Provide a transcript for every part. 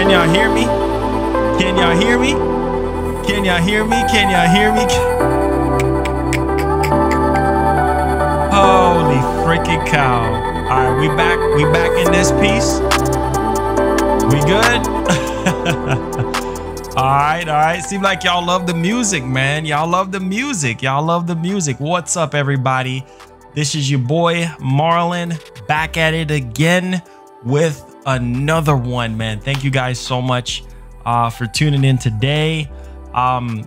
Can y'all hear me? Can y'all hear me? Can y'all hear me? Can y'all hear me? Holy freaking cow. All right, we back in this piece. We good? All right. Seems like y'all love the music, man. Y'all love the music. Y'all love the music. What's up, everybody? This is your boy Marlon, back at it again with another one, man. Thank you guys so much for tuning in today.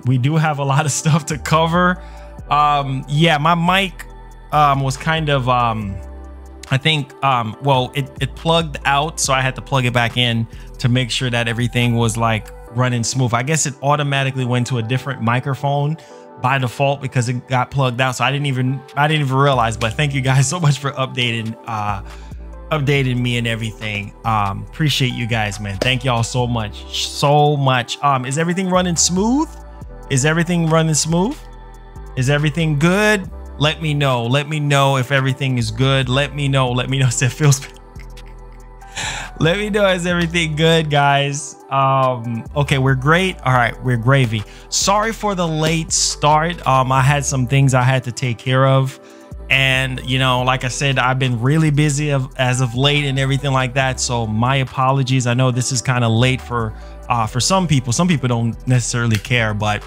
We do have a lot of stuff to cover. Yeah, my mic was kind of I think well, it plugged out, so I had to plug it back in to make sure that everything was like running smooth. I guess it automatically went to a different microphone by default because it got plugged out, so I didn't even realize. But thank you guys so much for updating me and everything. Appreciate you guys, man. Thank y'all so much. Is everything running smooth? Is everything running smooth? Is everything good? Let me know if everything is good. Let me know if it feels let me know, is everything good, guys? Okay, we're great. All right, we're gravy. Sorry for the late start. I had some things I had to take care of, and you know, like I said, I've been really busy as of late and everything like that, so my apologies. I know this is kind of late for some people. Some people don't necessarily care, but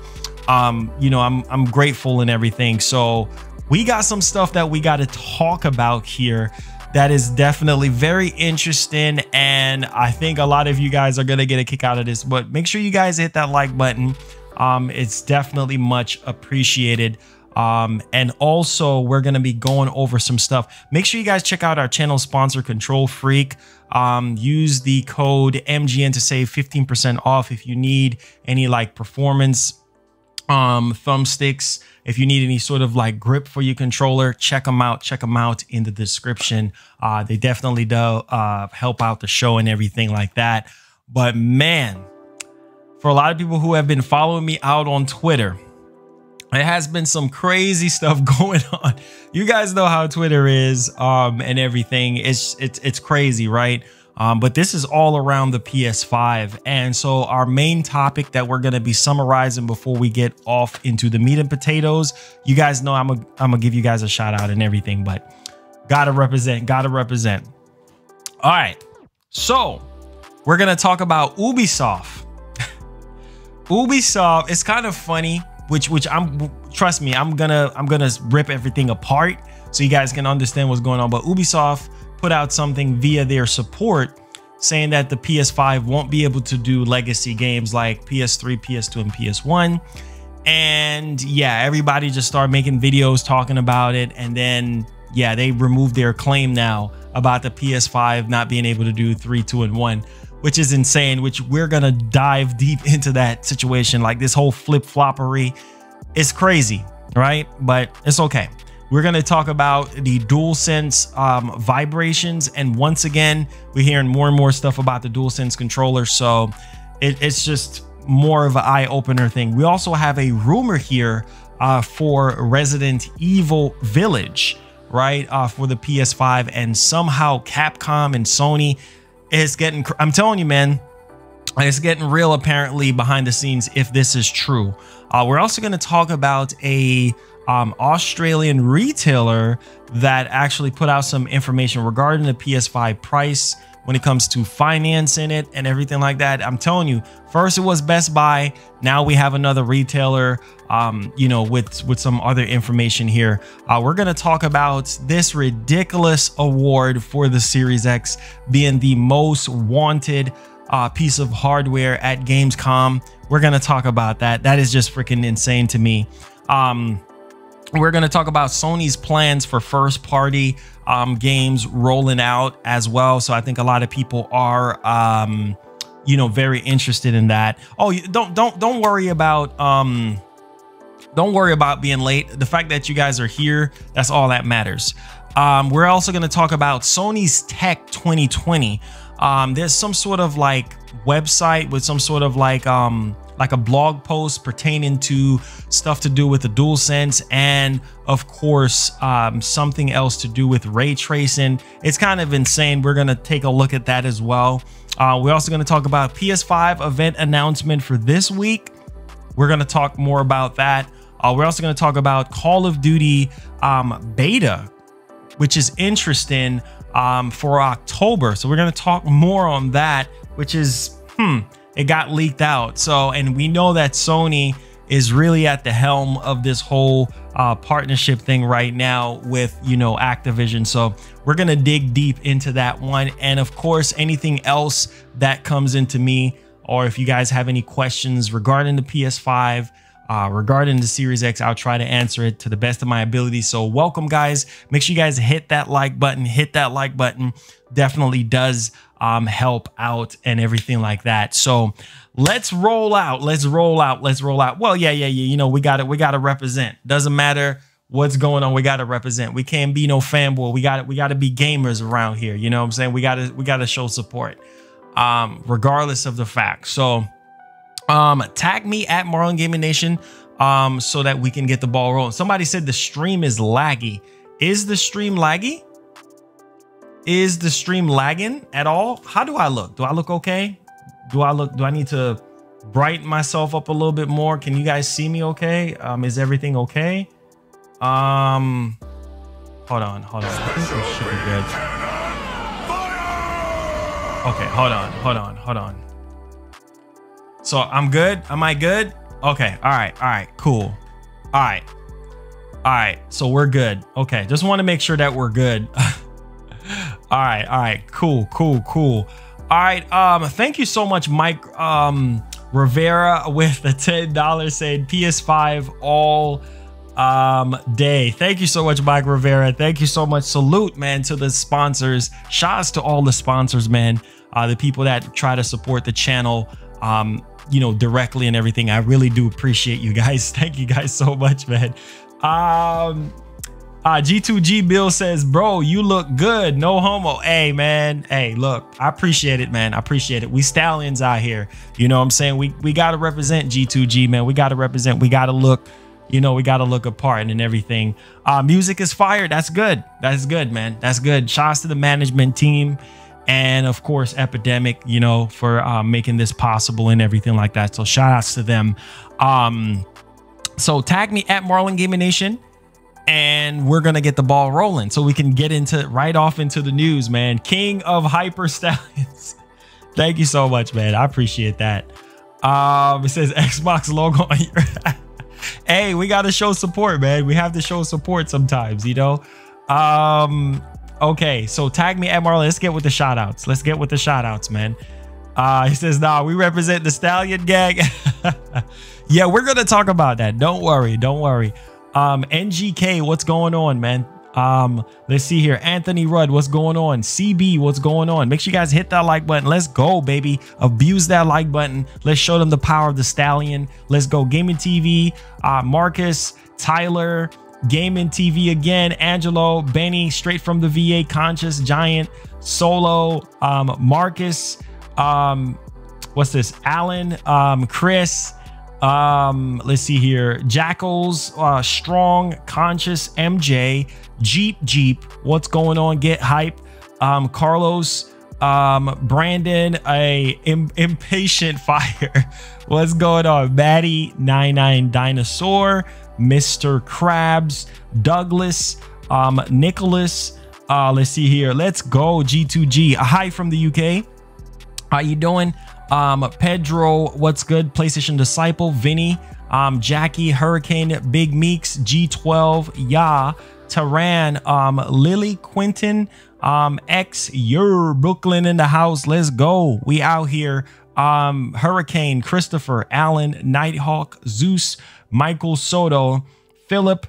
you know, I'm grateful and everything. So we got some stuff that we got to talk about here that is definitely very interesting, and I think a lot of you guys are gonna get a kick out of this. But make sure you guys hit that like button. It's definitely much appreciated. And also we're gonna be going over some stuff. Make sure you guys check out our channel sponsor, Control Freak. Use the code MGN to save 15% off if you need any like performance thumbsticks. If you need any sort of like grip for your controller, check them out in the description. They definitely do help out the show and everything like that. But man, for a lot of people who have been following me out on Twitter, it has been some crazy stuff going on. You guys know how Twitter is and everything. It's crazy, right? But this is all around the PS5. And so our main topic that we're going to be summarizing before we get off into the meat and potatoes, you guys know I'm gonna give you guys a shout out and everything, but gotta represent. All right, so we're going to talk about Ubisoft. Ubisoft is kind of funny, which trust me, I'm gonna rip everything apart so you guys can understand what's going on. But Ubisoft put out something via their support saying that the PS5 won't be able to do legacy games like PS3, PS2, and PS1. And yeah, everybody just started making videos talking about it. And then yeah, they removed their claim now about the PS5 not being able to do 3, 2, and 1, which is insane, which we're gonna dive deep into that situation. Like this whole flip-floppery is crazy, right? But it's okay. We're going to talk about the DualSense vibrations. And once again, we're hearing more and more stuff about the DualSense controller. So it's just more of an eye-opener thing. We also have a rumor here for Resident Evil Village, right? For the PS5, and somehow Capcom and Sony is getting, I'm telling you, man, it's getting real apparently behind the scenes if this is true. We're also going to talk about a Australian retailer that actually put out some information regarding the PS5 price when it comes to financing it and everything like that. I'm telling you, first it was Best Buy, now we have another retailer, you know, with some other information here. We're going to talk about this ridiculous award for the Series X being the most wanted piece of hardware at Gamescom. We're going to talk about that. That is just freaking insane to me. We're going to talk about Sony's plans for first party games rolling out as well. So I think a lot of people are you know, very interested in that. Oh, don't worry about being late. The fact that you guys are here, that's all that matters. We're also going to talk about Sony's Tech 2020. There's some sort of like website with some sort of like a blog post pertaining to stuff to do with the DualSense, and of course something else to do with ray tracing. It's kind of insane. We're going to take a look at that as well. We're also going to talk about PS5 event announcement for this week. We're going to talk more about that. We're also going to talk about Call of Duty beta, which is interesting for October. So we're going to talk more on that, which is, it got leaked out. So, and we know that Sony is really at the helm of this whole partnership thing right now with, you know, Activision. So we're going to dig deep into that one. And of course, anything else that comes into me, or if you guys have any questions regarding the PS5, regarding the Series X, I'll try to answer it to the best of my ability. So welcome, guys. Make sure you guys hit that like button. Hit that like button. Definitely does help out and everything like that. So let's roll out. Let's roll out. Let's roll out. Well, yeah. You know, we got to represent. Doesn't matter what's going on. We got to represent. We can't be no fanboy. We got to be gamers around here. You know what I'm saying? We got to show support, regardless of the fact. So tag me at Marlongamingnation so that we can get the ball rolling. Somebody said the stream is laggy. Is the stream laggy? Is the stream lagging at all? How do I look? Do I look okay? Do I need to brighten myself up a little bit more? Can you guys see me okay? Is everything okay? Hold on. I think this should be good. Okay, hold on. So I'm good. Am I good? Okay. All right. Cool. All right. So we're good. Okay. Just want to make sure that we're good. All right. Cool. All right. Thank you so much, Mike Rivera, with the $10 saying PS5 all day. Thank you so much, Mike Rivera. Thank you so much. Salute, man, to the sponsors. Shouts to all the sponsors, man. The people that try to support the channel, you know, directly and everything. I really do appreciate you guys. Thank you guys so much, man. G2G Bill says, bro, you look good. No homo. Hey, man. Hey, look, I appreciate it, man. I appreciate it. We stallions out here. You know what I'm saying? We got to represent G2G, man. We got to represent. We got to look, you know, we got to look apart and everything. Music is fire. That's good. That's good, man. That's good. Shouts to the management team. And of course, Epidemic, you know, for making this possible and everything like that. So shout outs to them. So tag me at Marlongamingnation and we're going to get the ball rolling so we can get into right off into the news, man. King of Hyper Stallions. Thank you so much, man. I appreciate that. It says Xbox logo on your hey, we got to show support, man. We have to show support sometimes, you know. Okay, so tag me at Marlon. Let's get with the shout outs. Let's get with the shout outs, man. He says, nah, we represent the Stallion gang. Yeah, we're going to talk about that. Don't worry. NGK, what's going on, man? Let's see here. Anthony Rudd, what's going on? CB, what's going on? Make sure you guys hit that like button. Let's go, baby. Abuse that like button. Let's show them the power of the Stallion. Let's go. Gaming TV, Marcus, Tyler, Gaming TV again, Angelo, Benny, straight from the VA, Conscious, Giant, Solo, Marcus, what's this? Alan, Chris, let's see here, Jackals, Strong, Conscious, MJ, Jeep, what's going on? Get hype, Carlos, Brandon, Impatient Fire, what's going on? Maddie, 99 Dinosaur, Mr. Krabs, Douglas, Nicholas, let's see here. Let's go, G2G. Hi from the UK. How you doing? Pedro, what's good? PlayStation Disciple, Vinny, Jackie, Hurricane, Big Meeks, G12, Ya, Taran, Lily, Quentin, X, Brooklyn in the house. Let's go. We out here. Hurricane, Christopher, Allen, Nighthawk, Zeus, Michael Soto, Philip,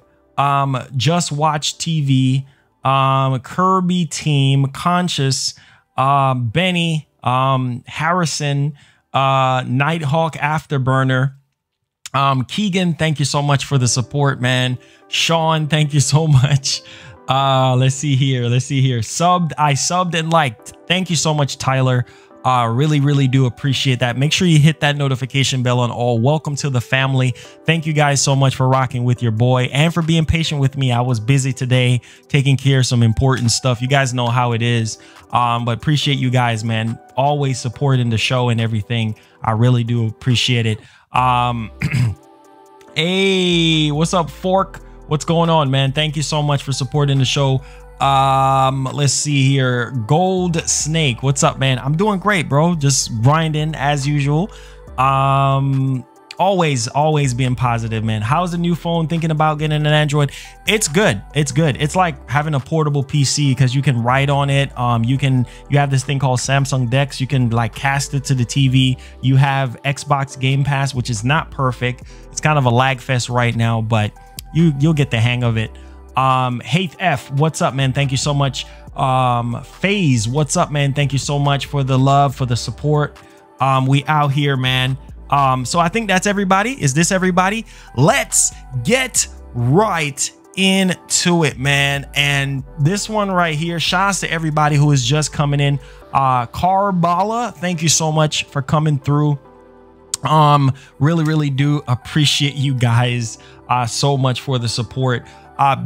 Just Watch TV, Kirby Team, Conscious, Benny, Harrison, Nighthawk Afterburner, Keegan, thank you so much for the support, man. Sean, thank you so much. Let's see here. I subbed and liked. Thank you so much, Tyler. Really do appreciate that. Make sure you hit that notification bell on all. Welcome to the family. Thank you guys so much for rocking with your boy and for being patient with me. I was busy today taking care of some important stuff. You guys know how it is. But appreciate you guys, man. Always supporting the show and everything. I really do appreciate it. Hey, what's up, Fork? What's going on, man? Thank you so much for supporting the show. Let's see here. Gold Snake, what's up, man? I'm doing great, bro. Just grinding as usual. Always being positive, man. How's the new phone? Thinking about getting an Android? It's good. It's like having a portable PC because you can write on it. You have this thing called Samsung Dex. You can like cast it to the TV. You have Xbox Game Pass, which is not perfect. It's kind of a lag fest right now, but you'll get the hang of it. Haith F, what's up, man? Thank you so much. FaZe, what's up, man? Thank you so much for the love, for the support. We out here, man. So I think that's everybody. Is this everybody? Let's get right into it, man. And this one right here, shouts to everybody who is just coming in. Carbala, thank you so much for coming through. Really do appreciate you guys so much for the support.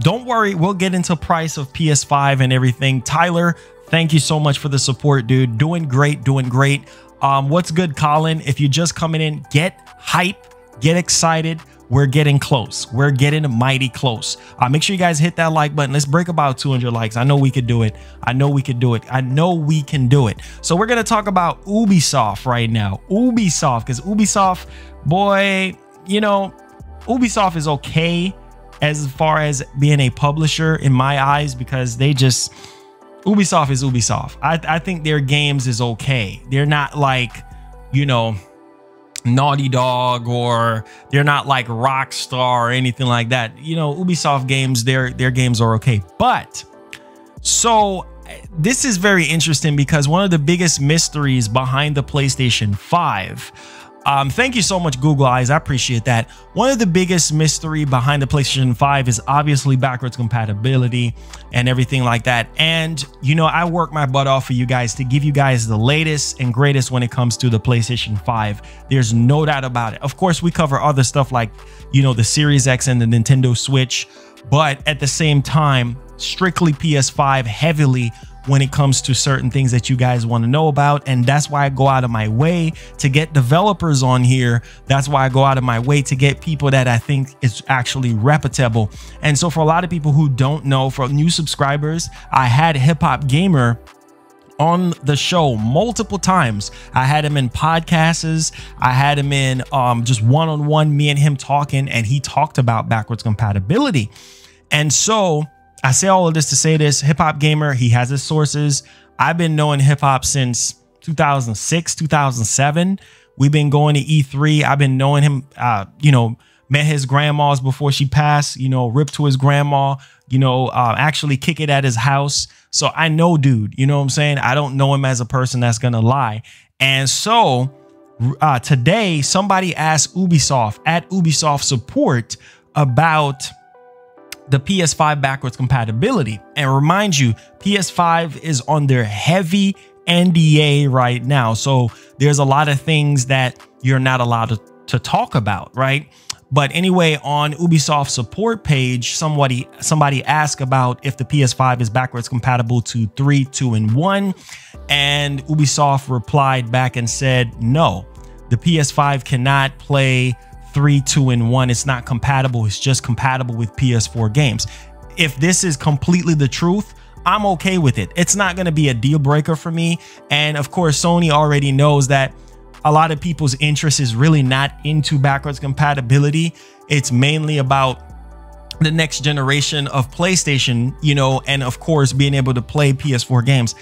Don't worry, we'll get into price of PS5 and everything. Tyler, thank you so much for the support, dude. Doing great. What's good, Colin? If you're just coming in, get hype, get excited. We're getting close. We're getting mighty close. Make sure you guys hit that like button. Let's break about 200 likes. I know we could do it. I know we can do it. So we're going to talk about Ubisoft right now. Ubisoft, because Ubisoft, boy, you know, Ubisoft is okay as far as being a publisher in my eyes, because Ubisoft is Ubisoft. I think their games is okay. They're not like, you know, Naughty Dog, or they're not like Rockstar or anything like that. You know, Ubisoft games, their games are okay. But so this is very interesting because one of the biggest mysteries behind the PlayStation 5, thank you so much, Google Eyes. I appreciate that. One of the biggest mystery behind the PlayStation 5 is obviously backwards compatibility and everything like that. And, you know, I work my butt off for you guys to give you guys the latest and greatest when it comes to the PlayStation 5. There's no doubt about it. Of course, we cover other stuff like, you know, the Series X and the Nintendo Switch. But at the same time, strictly PS5 heavily when it comes to certain things that you guys want to know about. And that's why I go out of my way to get developers on here. That's why I go out of my way to get people that I think is actually reputable. And so for a lot of people who don't know, for new subscribers, I had Hip Hop Gamer on the show multiple times. I had him in podcasts. I had him in just one-on-one, me and him talking, and he talked about backwards compatibility. And so I say all of this to say this: Hip Hop Gamer, he has his sources. I've been knowing hip hop since 2006, 2007. We've been going to E3. I've been knowing him, you know, met his grandmas before she passed, you know, ripped to his grandma, you know, actually kick it at his house. So I know, dude, you know what I'm saying? I don't know him as a person that's going to lie. And so today somebody asked Ubisoft at Ubisoft support about the PS5 backwards compatibility. And remind you, PS5 is on their heavy NDA right now. So there's a lot of things that you're not allowed to talk about, right? But anyway, on Ubisoft support page, somebody asked about if the PS5 is backwards compatible to 3, 2, and 1. And Ubisoft replied back and said, no, the PS5 cannot play 3, 2, and 1. It's not compatible. It's just compatible with PS4 games. If this is completely the truth, I'm okay with it. It's not going to be a deal breaker for me. And of course, Sony already knows that a lot of people's interest is really not into backwards compatibility. It's mainly about the next generation of PlayStation, you know, and of course, being able to play PS4 games.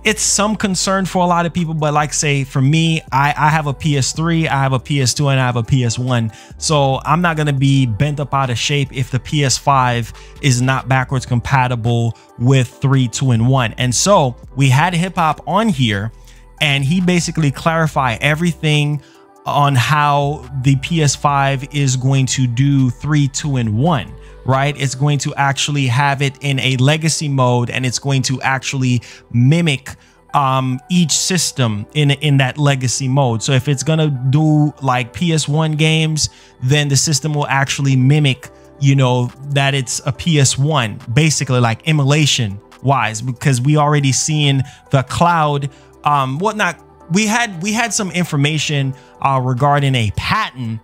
It's some concern for a lot of people, but like say for me, I have a PS3, I have a PS2, and I have a PS1. So I'm not going to be bent up out of shape if the PS5 is not backwards compatible with 3, 2, and 1. And so we had Hip Hop on here, and he basically clarified everything on how the PS5 is going to do 3, 2, and 1. Right? It's going to actually have it in a legacy mode, and it's going to actually mimic each system in that legacy mode. So if it's gonna do like PS1 games, then the system will actually mimic, you know, that it's a PS1, basically like emulation wise, because we already seen the cloud whatnot. We had some information regarding a patent.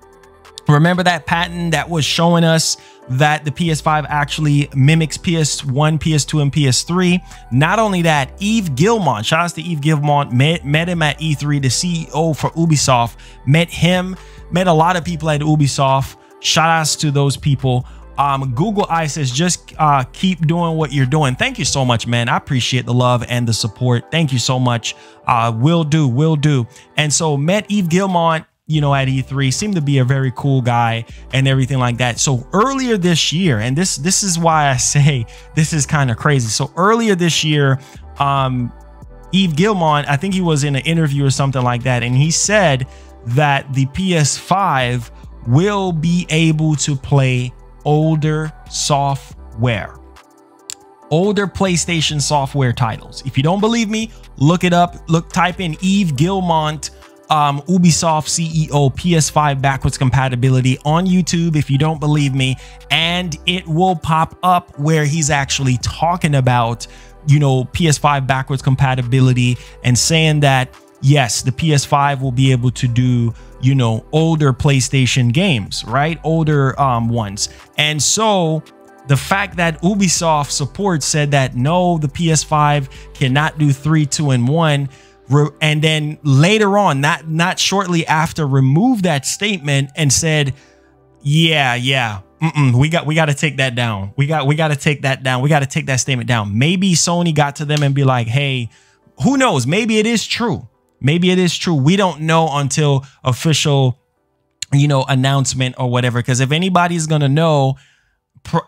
Remember that patent that was showing us that the PS5 actually mimics PS1, PS2, and PS3. Not only that, Yves Guillemot, shout out to Yves Guillemot, met him at E3, the CEO for Ubisoft, met a lot of people at Ubisoft. Shout outs to those people. Google Eye says, just keep doing what you're doing. Thank you so much, man. I appreciate the love and the support. Thank you so much. Will do. And so met Yves Guillemot, you know, at E3, seemed to be a very cool guy and everything like that. So earlier this year, and this is why I say this is kind of crazy. So earlier this year, Yves Guillemot, I think he was in an interview or something like that, and he said that the PS5 will be able to play older software, older PlayStation software titles. If you don't believe me, look it up. Type in Yves Guillemot, Ubisoft CEO, PS5 backwards compatibility on YouTube if you don't believe me, and it will pop up where he's actually talking about, you know, PS5 backwards compatibility and saying that yes, the PS5 will be able to do, you know, older PlayStation games, right? Older ones. And so the fact that Ubisoft support said that no, the PS5 cannot do 3, 2, and 1, and then later on, not shortly after, removed that statement and said, yeah, we got to take that down. We got to take that down. We got to take that statement down. Maybe Sony got to them and be like, hey, who knows? Maybe it is true. Maybe it is true. We don't know until official, you know, announcement or whatever. Because if anybody's going to know,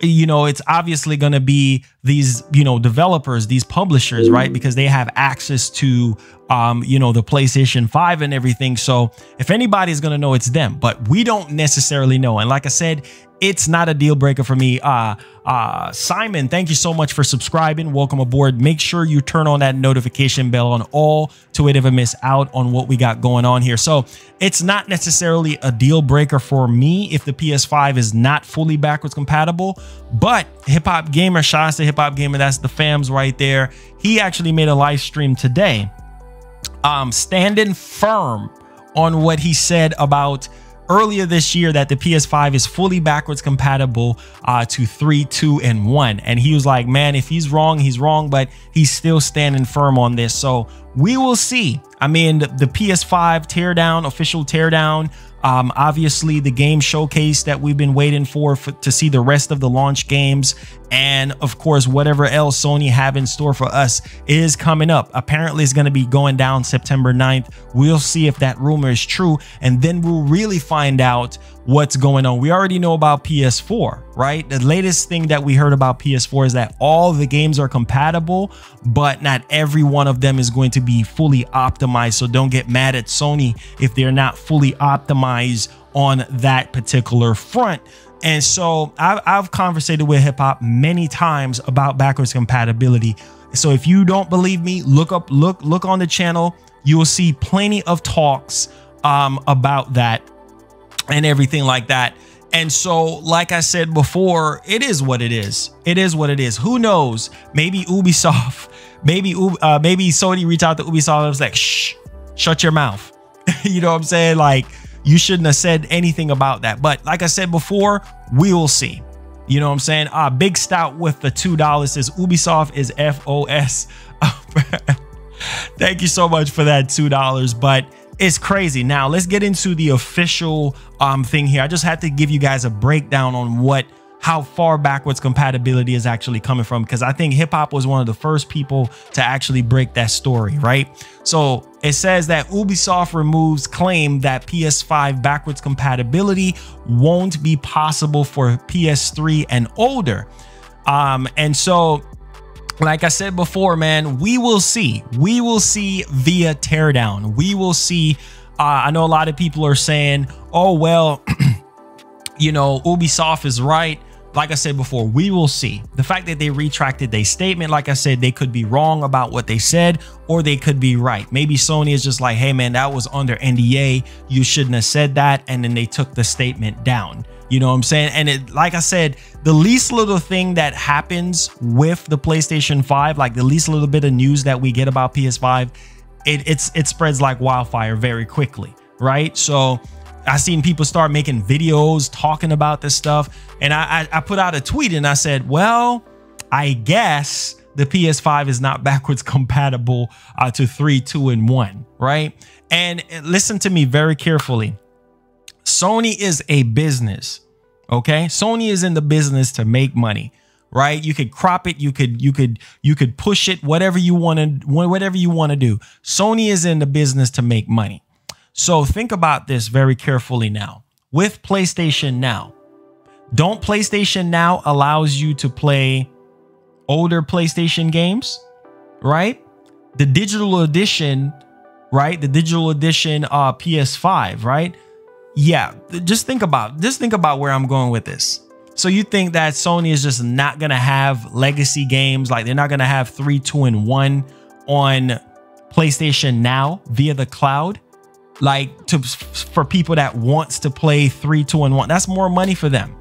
you know, it's obviously going to be these, you know, developers, these publishers, right? Because they have access to, you know, the PlayStation 5 and everything. So if anybody's going to know, it's them, but we don't necessarily know. And like I said, it's not a deal breaker for me. Simon, thank you so much for subscribing. Welcome aboard. Make sure you turn on that notification bell on all to ever miss out on what we got going on here. So it's not necessarily a deal breaker for me if the PS5 is not fully backwards compatible, but Hip Hop Gamer, shout out to Hip Hop Gamer, that's the fams right there. He actually made a live stream today, standing firm on what he said about earlier this year, that the PS5 is fully backwards compatible to 3, 2, and 1. And he was like, man, if he's wrong, he's wrong, but he's still standing firm on this. So we will see. I mean, the PS5 teardown, official teardown, obviously the game showcase that we've been waiting for to see the rest of the launch games, and of course whatever else Sony have in store for us is coming up. Apparently it's going to be going down September 9th. We'll see if that rumor is true, and then we'll really find out what's going on. We already know about PS4, right? The latest thing that we heard about PS4 is that all the games are compatible, but not every one of them is going to be fully optimized. So don't get mad at Sony if they're not fully optimized on that particular front. And so I've conversated with Hip Hop many times about backwards compatibility. So if you don't believe me, look on the channel. You will see plenty of talks about that and everything like that. And so, like I said before, it is what it is. It is what it is. Who knows? Maybe Ubisoft, maybe Sony reached out to Ubisoft and was like, shh, shut your mouth. You know what I'm saying? Like, you shouldn't have said anything about that. But like I said before, we will see. You know what I'm saying? Big Stout with the $2 says Ubisoft is FOS. Thank you so much for that $2. But it's crazy. Now let's get into the official thing here. I just had to give you guys a breakdown on how far backwards compatibility is actually coming from, because I think Hip Hop was one of the first people to actually break that story, right? So it says that Ubisoft removes claim that PS5 backwards compatibility won't be possible for PS3 and older. And so, like I said before, man, we will see. We will see via teardown. We will see. I know a lot of people are saying, oh, well, you know, Ubisoft is right. like I said before, we will see. The fact that they retracted their statement, like I said, they could be wrong about what they said, or they could be right. Maybe Sony is just like, hey man, that was under NDA, you shouldn't have said that, and then they took the statement down. You know what I'm saying? And it, like I said, the least little thing that happens with the PlayStation 5, like the least little bit of news that we get about PS5, it spreads like wildfire very quickly, right? So I seen people start making videos talking about this stuff, and I put out a tweet and I said, well, I guess the PS5 is not backwards compatible to 3, 2, and 1, right? And listen to me very carefully. Sony is a business, okay? Sony is in the business to make money, right? You could crop it, you could push it, whatever you want to do. Sony is in the business to make money. So think about this very carefully now. With PlayStation Now, don't PlayStation Now allows you to play older PlayStation games, right? The digital edition, right? The digital edition PS5, right? Yeah, just think about where I'm going with this. So you think that Sony is just not going to have legacy games, like they're not going to have 3, 2, and 1 on PlayStation Now via the cloud? Like for people that wants to play 3, 2, and 1, that's more money for them.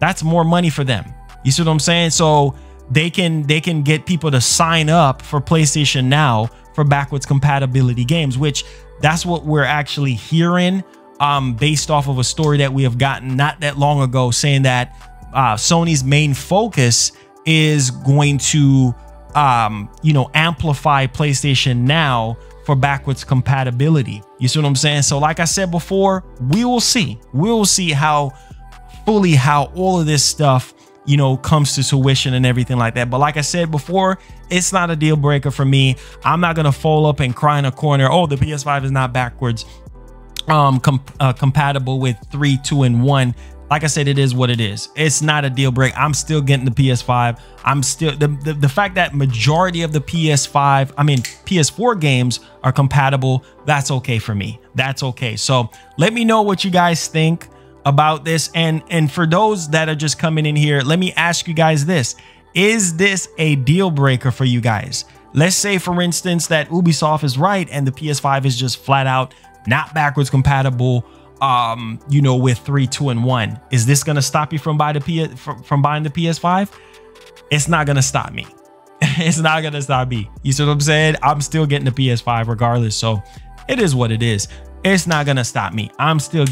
That's more money for them. You see what I'm saying? So they can get people to sign up for PlayStation Now for backwards compatibility games, which that's what we're actually hearing, based off of a story that we have gotten not that long ago, saying that Sony's main focus is going to amplify PlayStation Now for backwards compatibility. You see what I'm saying? So like I said before, we will see how all of this stuff, comes to fruition and everything like that. But like I said before, it's not a deal breaker for me. I'm not going to fold up and cry in a corner, oh, the PS5 is not backwards compatible with 3, 2, and 1. Like I said, it is what it is. It's not a deal break. I'm still getting the PS5. I'm still the fact that majority of the PS4 games are compatible, that's okay for me. That's okay. So let me know what you guys think about this. And for those that are just coming in here, let me ask you guys this. Is this a deal breaker for you guys? Let's say, for instance, that Ubisoft is right and the PS5 is just flat out not backwards compatible, with 3, 2, and 1. Is this gonna stop you from buying the PS5? It's not gonna stop me. It's not gonna stop me. You see what I'm saying? I'm still getting the PS5 regardless. So it is what it is. It's not gonna stop me. I'm still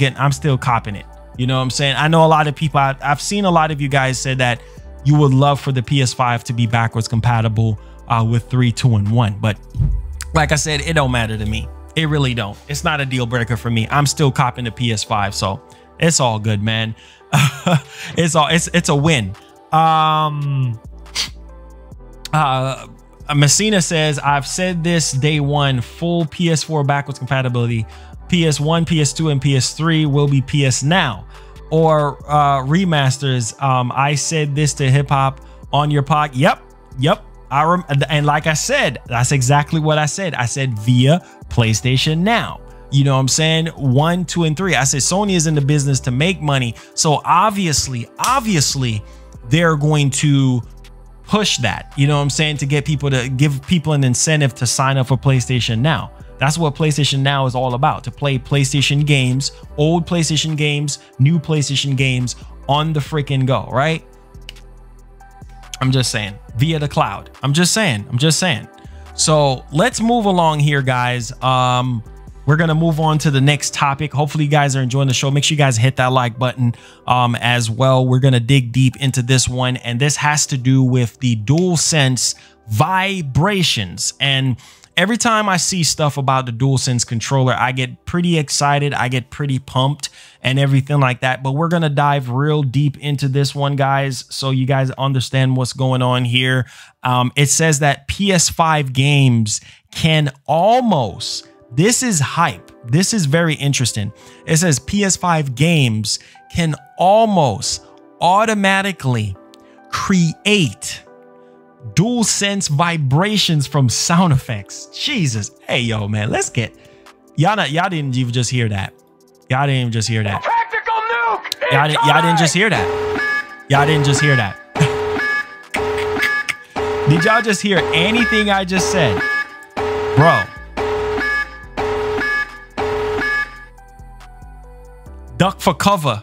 copping it. You know what I'm saying? I know a lot of people, I've seen a lot of you guys say that you would love for the PS5 to be backwards compatible with 3, 2, and 1. But like I said, it don't matter to me. It really don't. It's not a deal breaker for me. I'm still copping the PS5, so it's all good, man. It's a win. Messina says, I've said this day one, full PS4 backwards compatibility. PS1, PS2, and PS3 will be PS Now or remasters. I said this to Hip Hop on your pod. Yep. And like I said, that's exactly what I said. I said via PlayStation Now. You know what I'm saying? 1, 2, and 3. I said Sony is in the business to make money. So obviously, they're going to push that. You know what I'm saying? To get people to give people an incentive to sign up for PlayStation Now. That's what PlayStation Now is all about, to play PlayStation games, old PlayStation games, new PlayStation games on the freaking go, right? I'm just saying, via the cloud. I'm just saying. So let's move along here, guys. We're going to move on to the next topic. Hopefully you guys are enjoying the show. Make sure you guys hit that like button as well. We're going to dig deep into this one. And this has to do with the DualSense vibrations. And every time I see stuff about the DualSense controller, I get pretty excited. I get pretty pumped and everything like that. But we're going to dive real deep into this one, guys, so you guys understand what's going on here. It says that PS5 games can almost, this is hype. This is very interesting. It says PS5 games can almost automatically create DualSense vibrations from sound effects. Jesus. Hey, yo, man, let's get y'all didn't even just hear that. Y'all didn't even just hear that. Tactical nuke! Y'all didn't just hear that. Y'all didn't just hear that. Did y'all just hear anything I just said? Bro. Duck for cover.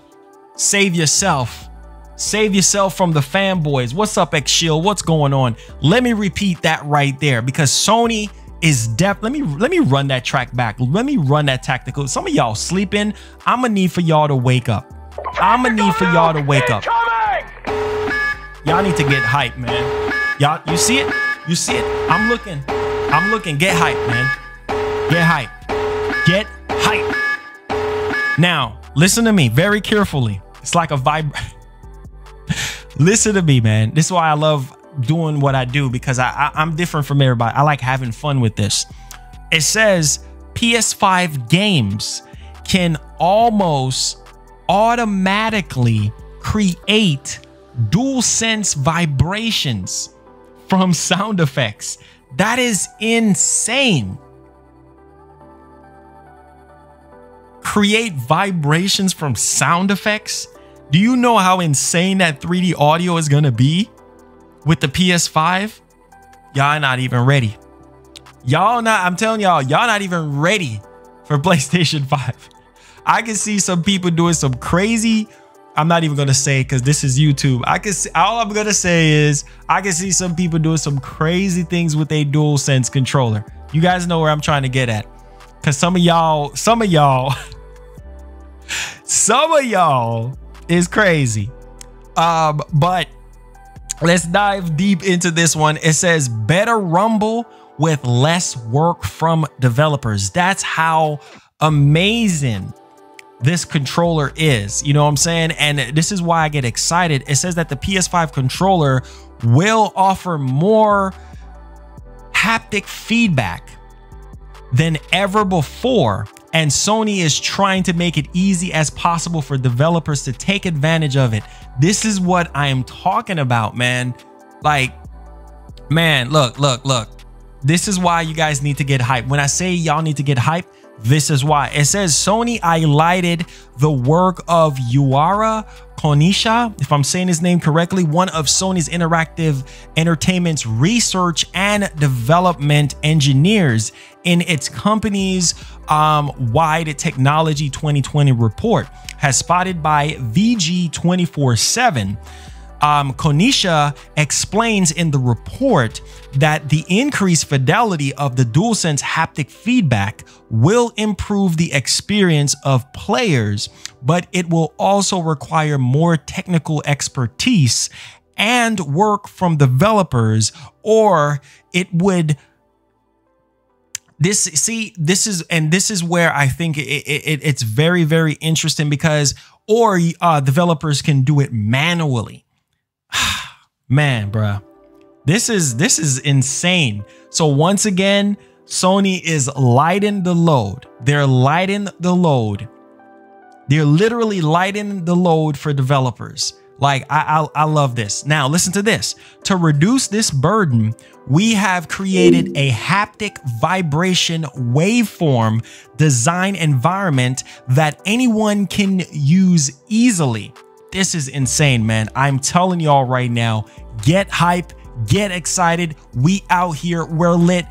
Save yourself. Save yourself from the fanboys. What's up, X Shield? What's going on? Let me repeat that right there, because Sony is let me run that track back. Let me run that tactical. Some of y'all sleeping. I'm gonna need for y'all to wake up. I'm gonna need for y'all to wake up. Y'all need to get hype, man. Y'all, you see it? You see it? I'm looking. Get hype, man. Get hype. Get hype. Now, listen to me very carefully. It's like a Listen to me, man. This is why I love doing what I do, because I'm different from everybody. I like having fun with this. It says PS5 games can almost automatically create DualSense vibrations from sound effects. That is insane. Create vibrations from sound effects? Do you know how insane that 3D audio is gonna be with the PS5? Y'all not even ready. I'm telling y'all not even ready for PlayStation 5. I can see some people doing some crazy, I'm not even gonna say, because this is YouTube. All I'm gonna say is I can see some people doing some crazy things with a DualSense controller. You guys know where I'm trying to get at. Because some of y'all is crazy. But let's dive deep into this one. It says better rumble with less work from developers. That's how amazing this controller is. You know what I'm saying? And this is why I get excited. It says that the PS5 controller will offer more haptic feedback than ever before. And Sony is trying to make it easy as possible for developers to take advantage of it. This is what I am talking about, man. Like, man, look. This is why you guys need to get hyped. When I say y'all need to get hyped, this is why. It says Sony highlighted the work of Yuara Konisha, if I'm saying his name correctly, one of Sony's interactive entertainment's research and development engineers, in its company's wide technology 2020 report, has spotted by VG 24/7. Konisha explains in the report that the increased fidelity of the DualSense haptic feedback will improve the experience of players, but it will also require more technical expertise and work from developers, or it would this is where I think it's very, very interesting, because developers can do it manually. Man, bruh, this is insane. So once again, Sony is lighting the load. They're lighting the load. They're literally lighting the load for developers. Like, I love this. Now listen to this. To reduce this burden, we have created a haptic vibration waveform design environment that anyone can use easily. This is insane, man. I'm telling y'all right now, get hype, get excited. We out here, we're lit.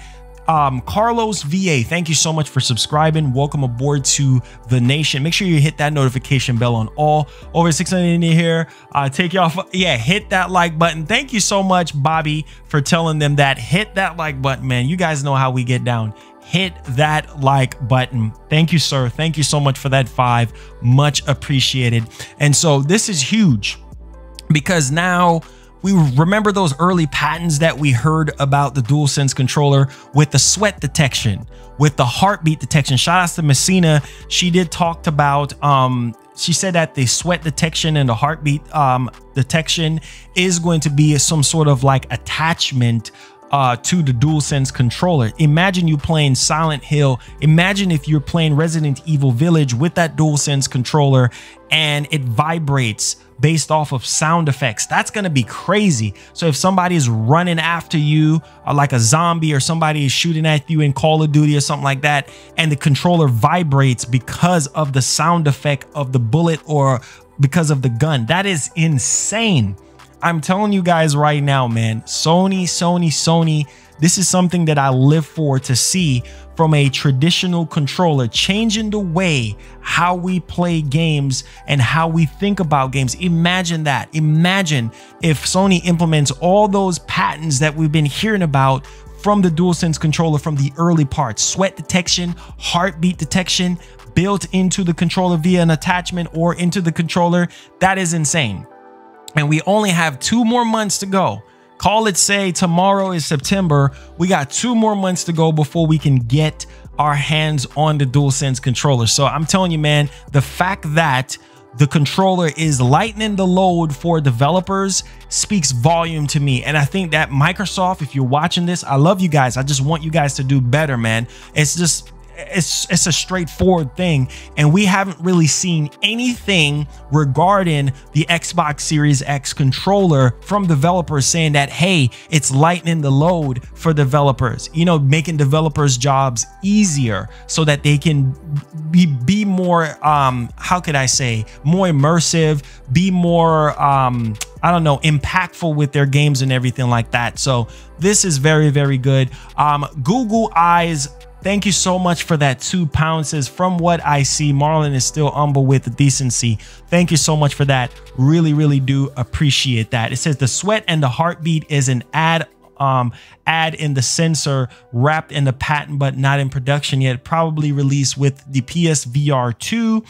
Carlos VA, thank you so much for subscribing. Welcome aboard to the nation. Make sure you hit that notification bell on all. Over 600 in here. Take y'all, hit that like button. Thank you so much, Bobby, for telling them that. Hit that like button, man. You guys know how we get down. Hit that like button. Thank you, sir. Thank you so much for that 5. Much appreciated. And so this is huge, because now we remember those early patents that we heard about the DualSense controller with the sweat detection, with the heartbeat detection. Shout outs to Messina. She did talk about, she said that the sweat detection and the heartbeat detection is going to be some sort of like attachment to the DualSense controller. Imagine you playing Silent Hill. Imagine if you're playing Resident Evil Village with that DualSense controller and it vibrates based off of sound effects. That's going to be crazy. So if somebody is running after you, like a zombie, or somebody is shooting at you in Call of Duty or something like that, and the controller vibrates because of the sound effect of the bullet or because of the gun. That is insane. I'm telling you guys right now, man, Sony, this is something that I live for to see from a traditional controller, changing the way how we play games and how we think about games. Imagine that. Imagine if Sony implements all those patents that we've been hearing about from the DualSense controller from the early parts. Sweat detection, heartbeat detection, built into the controller via an attachment or into the controller. That is insane. And we only have 2 more months to go. Call it, say tomorrow is September. We got 2 more months to go before we can get our hands on the DualSense controller. So I'm telling you, man, the fact that the controller is lightening the load for developers speaks volume to me. And I think that Microsoft, if you're watching this, I love you guys. I just want you guys to do better, man. It's just, it's a straightforward thing, and we haven't really seen anything regarding the Xbox Series X controller from developers saying that, hey, it's lightening the load for developers, you know, making developers jobs easier so that they can be more how could I say, more immersive, be more I don't know, impactful with their games and everything like that. So this is very, very good. Google Eyes, thank you so much for that £2. Says, from what I see, Marlon is still humble with the decency. Thank you so much for that. Really, really do appreciate that. It says the sweat and the heartbeat is an add in the sensor wrapped in the patent, but not in production yet. Probably released with the PSVR 2.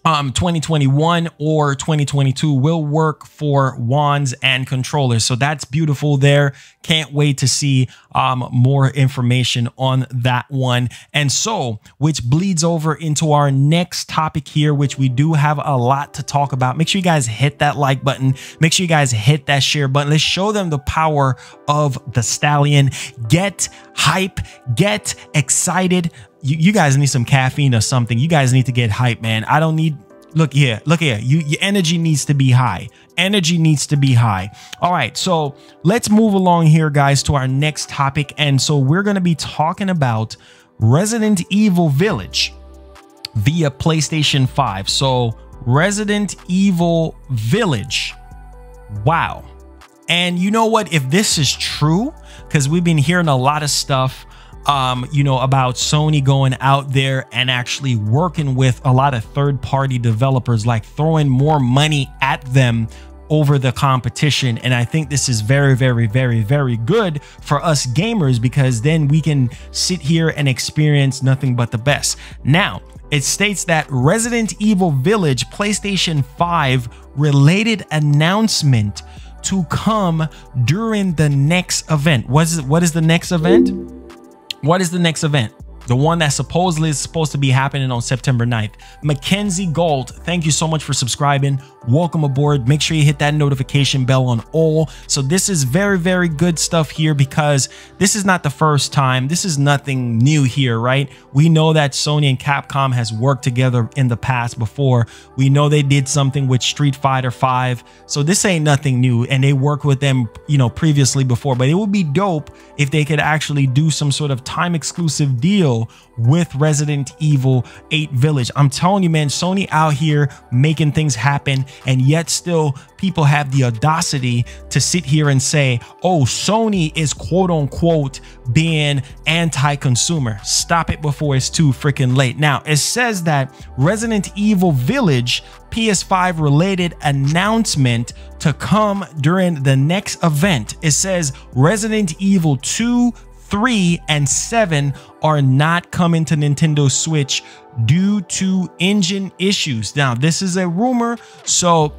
2021 or 2022 will work for wands and controllers. So that's beautiful there. Can't wait to see more information on that one. And so, which bleeds over into our next topic here, which we do have a lot to talk about. Make sure you guys hit that like button. Make sure you guys hit that share button. Let's show them the power of the Stallion. Get hype, get excited. You guys need some caffeine or something. You guys need to get hype, man. I don't need, look here. Your energy needs to be high. Energy needs to be high. All right, so let's move along here, guys, to our next topic. And so we're going to be talking about Resident Evil Village via PlayStation 5. So Resident Evil Village. Wow. And you know what? If this is true, because we've been hearing a lot of stuff you know, about Sony going out there and actually working with a lot of third-party developers, like throwing more money at them over the competition. And I think this is very, very, very, very good for us gamers, because then we can sit here and experience nothing but the best. Now, it states that Resident Evil Village PlayStation 5 related announcement to come during the next event. What is the next event? What is the next event? The one that supposedly is supposed to be happening on September 9th. Mackenzie Gold, thank you so much for subscribing. Welcome aboard. Make sure you hit that notification bell on all. So this is very, very good stuff here, because this is not the first time. This is nothing new here, right? We know that Sony and Capcom has worked together in the past before. We know they did something with Street Fighter 5. So this ain't nothing new, and they worked with them, you know, previously before. But it would be dope if they could actually do some sort of time exclusive deal with Resident Evil 8 Village. I'm telling you, man, Sony out here making things happen, and yet still people have the audacity to sit here and say, oh, Sony is quote unquote being anti-consumer. Stop it before it's too freaking late. Now, it says that Resident Evil Village PS5 related announcement to come during the next event. It says Resident Evil 2, 3, and 7 are not coming to Nintendo Switch due to engine issues. Now, this is a rumor, so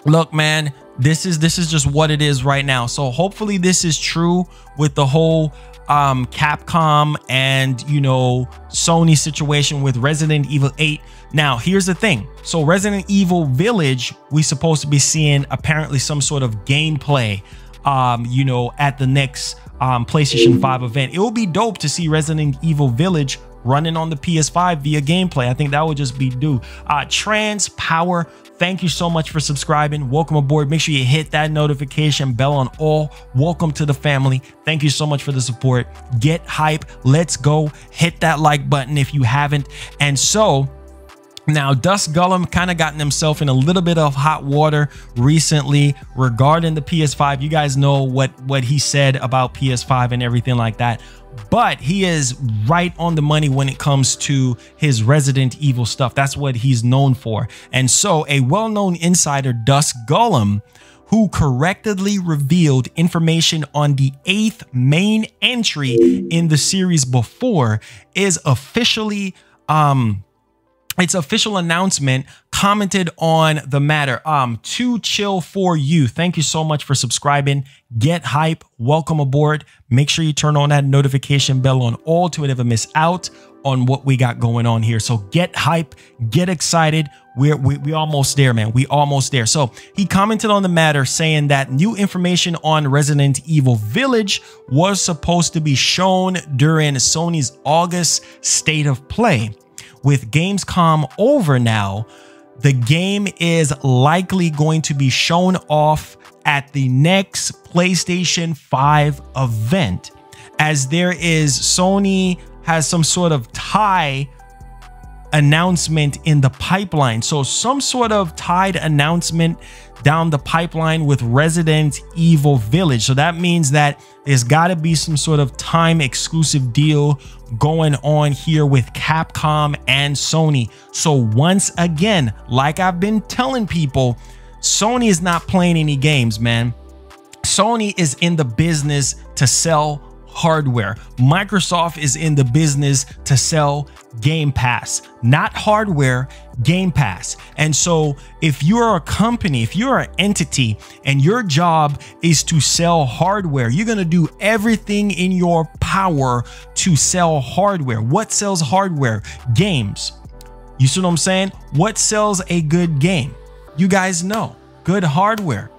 look, man, this is just what it is right now. So hopefully this is true with the whole Capcom and, you know, Sony situation with Resident Evil 8. Now, here's the thing. So Resident Evil Village, we supposed to be seeing apparently some sort of gameplay you know, at the next PlayStation 5 event. It would be dope to see Resident Evil Village running on the PS5 via gameplay. I think that would just be due. Trans Power, thank you so much for subscribing. Welcome aboard. Make sure you hit that notification bell on all. Welcome to the family. Thank you so much for the support. Get hype. Let's go. Hit that like button if you haven't. And so Now, Dust Gullum kind of gotten himself in a little bit of hot water recently regarding the PS5. You guys know what he said about PS5 and everything like that. But he is right on the money when it comes to his Resident Evil stuff. That's what he's known for. And so a well-known insider, Dust Gullum, who correctly revealed information on the 8th main entry in the series before, is officially its official announcement commented on the matter. Too chill for you. Thank you so much for subscribing. Get hype. Welcome aboard. Make sure you turn on that notification bell on all to never miss out on what we got going on here. So get hype, get excited. We almost there, man. We almost there. So he commented on the matter saying that new information on Resident Evil Village was supposed to be shown during Sony's August State of Play. With Gamescom over now, the game is likely going to be shown off at the next PlayStation 5 event, as Sony has some sort of tie announcement in the pipeline. So some sort of tied announcement down the pipeline with Resident Evil Village. So that means that there's got to be some sort of time exclusive deal going on here with Capcom and Sony. So once again, like I've been telling people, Sony is not playing any games, man. Sony is in the business to sell hardware. Microsoft is in the business to sell Game Pass, not hardware, Game Pass. And so if you're a company, if you're an entity and your job is to sell hardware, you're going to do everything in your power to sell hardware. What sells hardware? Games. You see what I'm saying? What sells a good game? You guys know. Good hardware.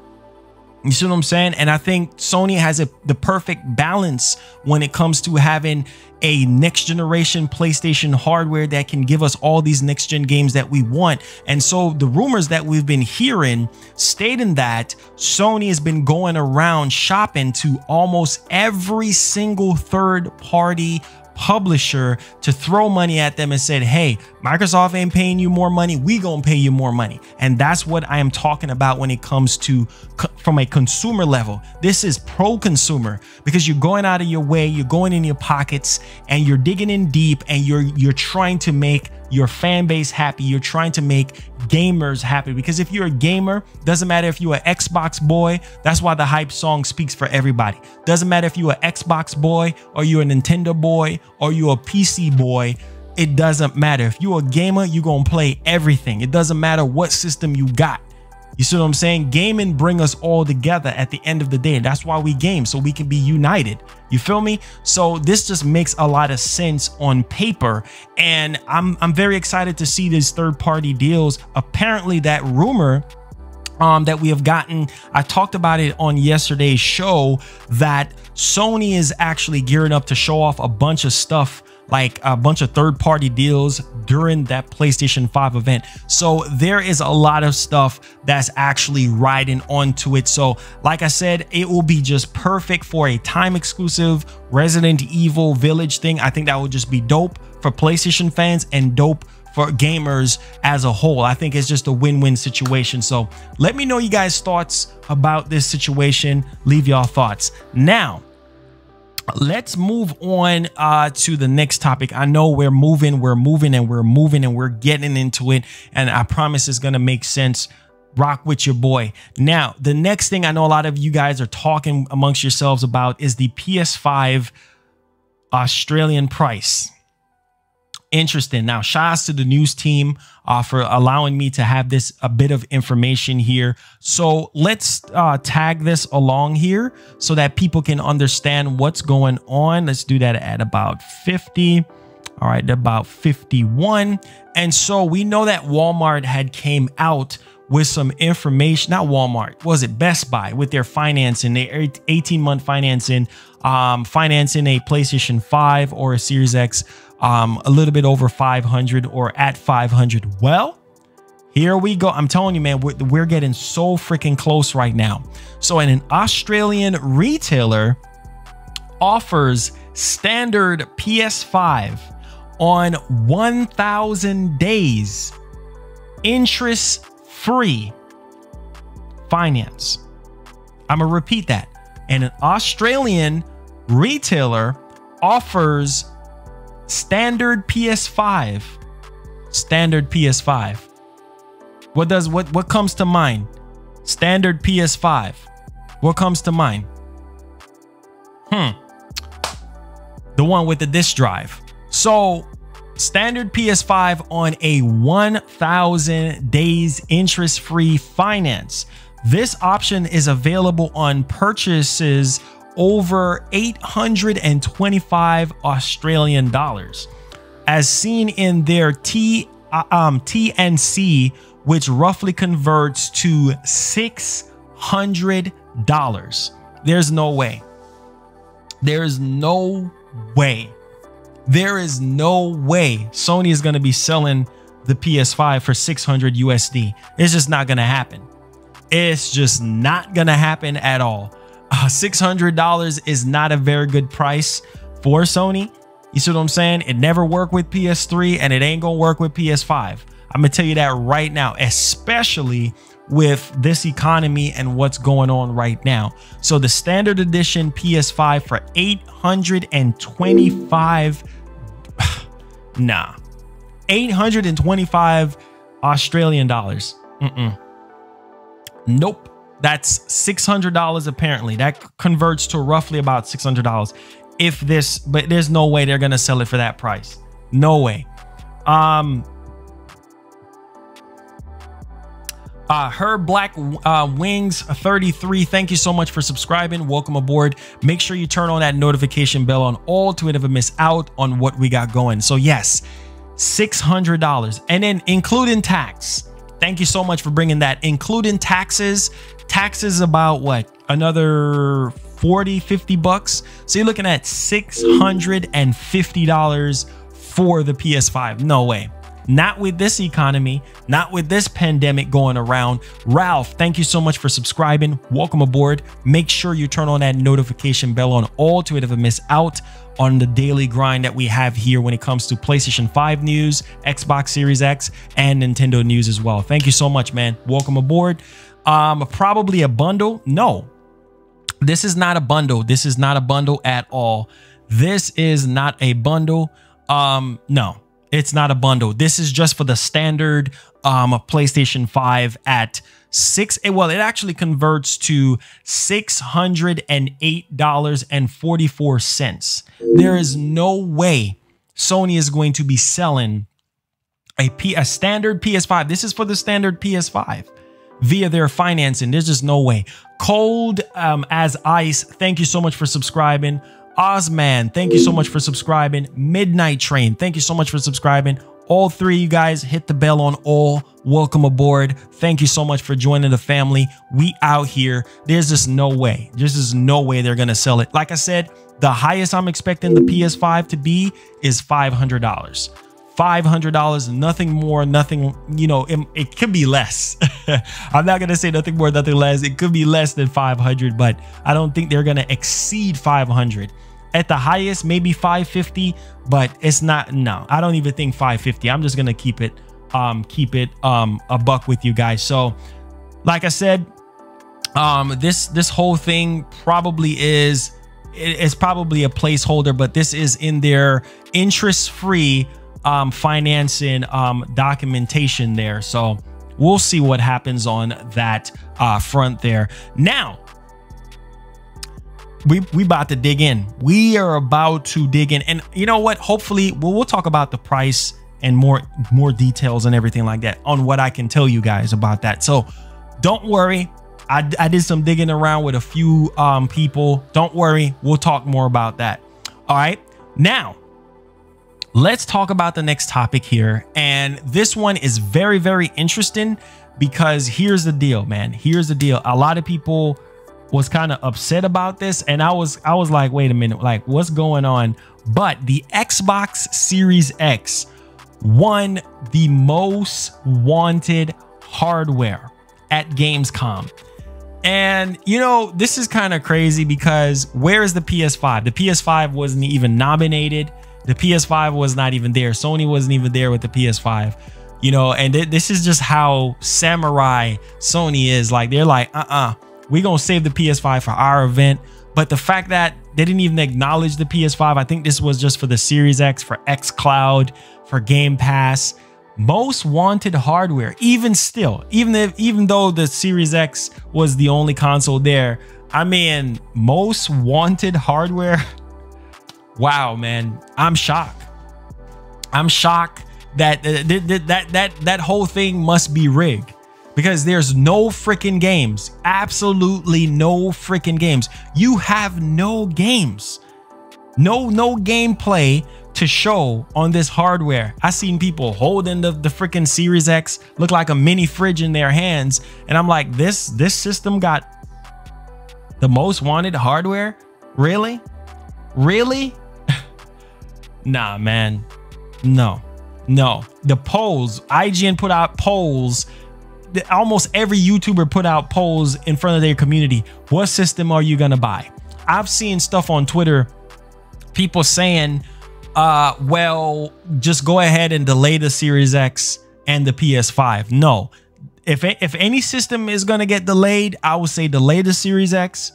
You see what I'm saying? And I think Sony has the perfect balance when it comes to having a next generation PlayStation hardware that can give us all these next gen games that we want. And so the rumors that we've been hearing stating that Sony has been going around shopping to almost every single third party publisher to throw money at them and said, hey, Microsoft ain't paying you more money, we gonna pay you more money. And that's what I am talking about when it comes to from a consumer level. This is pro-consumer, because you're going out of your way, you're going in your pockets, and you're digging in deep, and you're trying to make your fan base happy. You're trying to make gamers happy, because if you're a gamer, doesn't matter if you're an Xbox boy. That's why the hype song speaks for everybody. Doesn't matter if you're an Xbox boy or you're a Nintendo boy or you're a PC boy. It doesn't matter. If you're a gamer, you're gonna play everything. It doesn't matter what system you got. You see what I'm saying? Gaming bring us all together at the end of the day. And that's why we game, so we can be united. You feel me? So this just makes a lot of sense on paper. And I'm very excited to see these third-party deals. Apparently that rumor that we have gotten, I talked about it on yesterday's show, that Sony is actually gearing up to show off a bunch of stuff, like a bunch of third-party deals during that PlayStation 5 event. So there is a lot of stuff that's actually riding onto it. So like I said, it will be just perfect for a time exclusive Resident Evil Village thing. I think that would just be dope for PlayStation fans and dope for gamers as a whole. I think it's just a win-win situation. So let me know you guys' thoughts about this situation. Leave y'all thoughts. Now, let's move on to the next topic. I know we're moving and we're getting into it, and I promise it's gonna make sense. Rock with your boy. Now, the next thing I know a lot of you guys are talking amongst yourselves about is the PS5 Australian price. Interesting. Now, shout outs to the news team for allowing me to have a bit of information here. So let's tag this along here so that people can understand what's going on. Let's do that at about 50. All right, about 51. And so we know that Walmart had came out with some information. Not Walmart, was it Best Buy, with their financing, their 18-month financing, financing a PlayStation 5 or a Series X, a little bit over 500 or at 500. Well, here we go. I'm telling you, man, we're getting so freaking close right now. So an Australian retailer offers standard PS5 on 1,000 days interest-free finance. I'm gonna repeat that. And an Australian retailer offers standard PS5. Standard PS5. What comes to mind? Standard PS5. What comes to mind? The one with the disk drive. So standard PS5 on a 1,000 days interest-free finance. This option is available on purchases over 825 Australian dollars, as seen in their TNC, which roughly converts to $600. There's no way. There is no way. There is no way Sony is going to be selling the PS5 for 600 USD. It's just not going to happen. It's just not going to happen at all. $600 is not a very good price for Sony. You see what I'm saying? It never worked with PS3 and it ain't going to work with PS5. I'm going to tell you that right now, especially with this economy and what's going on right now. So the standard edition PS5 for 825, 825 Australian dollars. Nope. That's $600 apparently. That converts to roughly about $600. But there's no way they're going to sell it for that price. No way. Her Black Wings 33, thank you so much for subscribing. Welcome aboard. Make sure you turn on that notification bell on all to never miss out on what we got going. So yes, $600, and then including tax. Thank you so much for bringing that. Including taxes about what, another 40-50 bucks. So you're looking at $650 for the PS5. No way. Not with this economy, not with this pandemic going around. Ralph, thank you so much for subscribing. Welcome aboard. Make sure you turn on that notification bell on all to never miss out on the daily grind that we have here when it comes to PlayStation 5 news, Xbox Series X, and Nintendo news as well. Thank you so much, man. Welcome aboard. Probably a bundle. No, this is not a bundle. This is not a bundle at all. This is not a bundle. No. It's not a bundle. This is just for the standard PlayStation 5 at well, it actually converts to $608.44. There is no way Sony is going to be selling a standard PS5. This is for the standard PS5 via their financing. There's just no way. Cold as Ice, thank you so much for subscribing. Ozman, thank you so much for subscribing. Midnight Train, thank you so much for subscribing. All three of you guys, hit the bell on all. Welcome aboard. Thank you so much for joining the family. We out here. There's just no way. There's just no way they're going to sell it. Like I said, the highest I'm expecting the PS5 to be is $500. $500, nothing more, nothing, you know, it could be less. I'm not going to say nothing more, nothing less. It could be less than 500, but I don't think they're going to exceed 500. At the highest, maybe 550, but it's not. No, I don't even think 550. I'm just going to keep it a buck with you guys. So like I said, this whole thing probably is, it's probably a placeholder, but this is in their interest-free financing documentation there. So we'll see what happens on that front there. Now we about to dig in. We are about to dig in, and you know what, hopefully we'll talk about the price and more details and everything like that on what I can tell you guys about that. So don't worry, I did some digging around with a few people. Don't worry, we'll talk more about that. All right, now let's talk about the next topic here. And this one is very, very interesting because here's the deal, man. Here's the deal. A lot of people was kind of upset about this, and I was like, wait a minute, like what's going on? But the Xbox Series X won the most wanted hardware at Gamescom. And you know, this is kind of crazy because where is the PS5? The PS5 wasn't even nominated. The PS5 was not even there. Sony wasn't even there with the PS5. you know, and this is just how samurai Sony is. Like, they're like, we're gonna save the PS5 for our event. But the fact that they didn't even acknowledge the PS5, I think this was just for the Series X, for xCloud, for Game Pass. Most wanted hardware, even still, even though the Series X was the only console there, I mean, most wanted hardware. Wow, man, I'm shocked. I'm shocked that that whole thing must be rigged, because there's no freaking games, absolutely no freaking games. You have no games, no gameplay to show on this hardware. I seen people holding the freaking Series X, look like a mini fridge in their hands, and I'm like, this system got the most wanted hardware? Really? Nah, man, no. The polls, IGN put out polls, almost every YouTuber put out polls in front of their community. What system are you gonna buy? I've seen stuff on Twitter, people saying, well, just go ahead and delay the Series X and the PS5. No, if any system is going to get delayed, I would say delay the Series X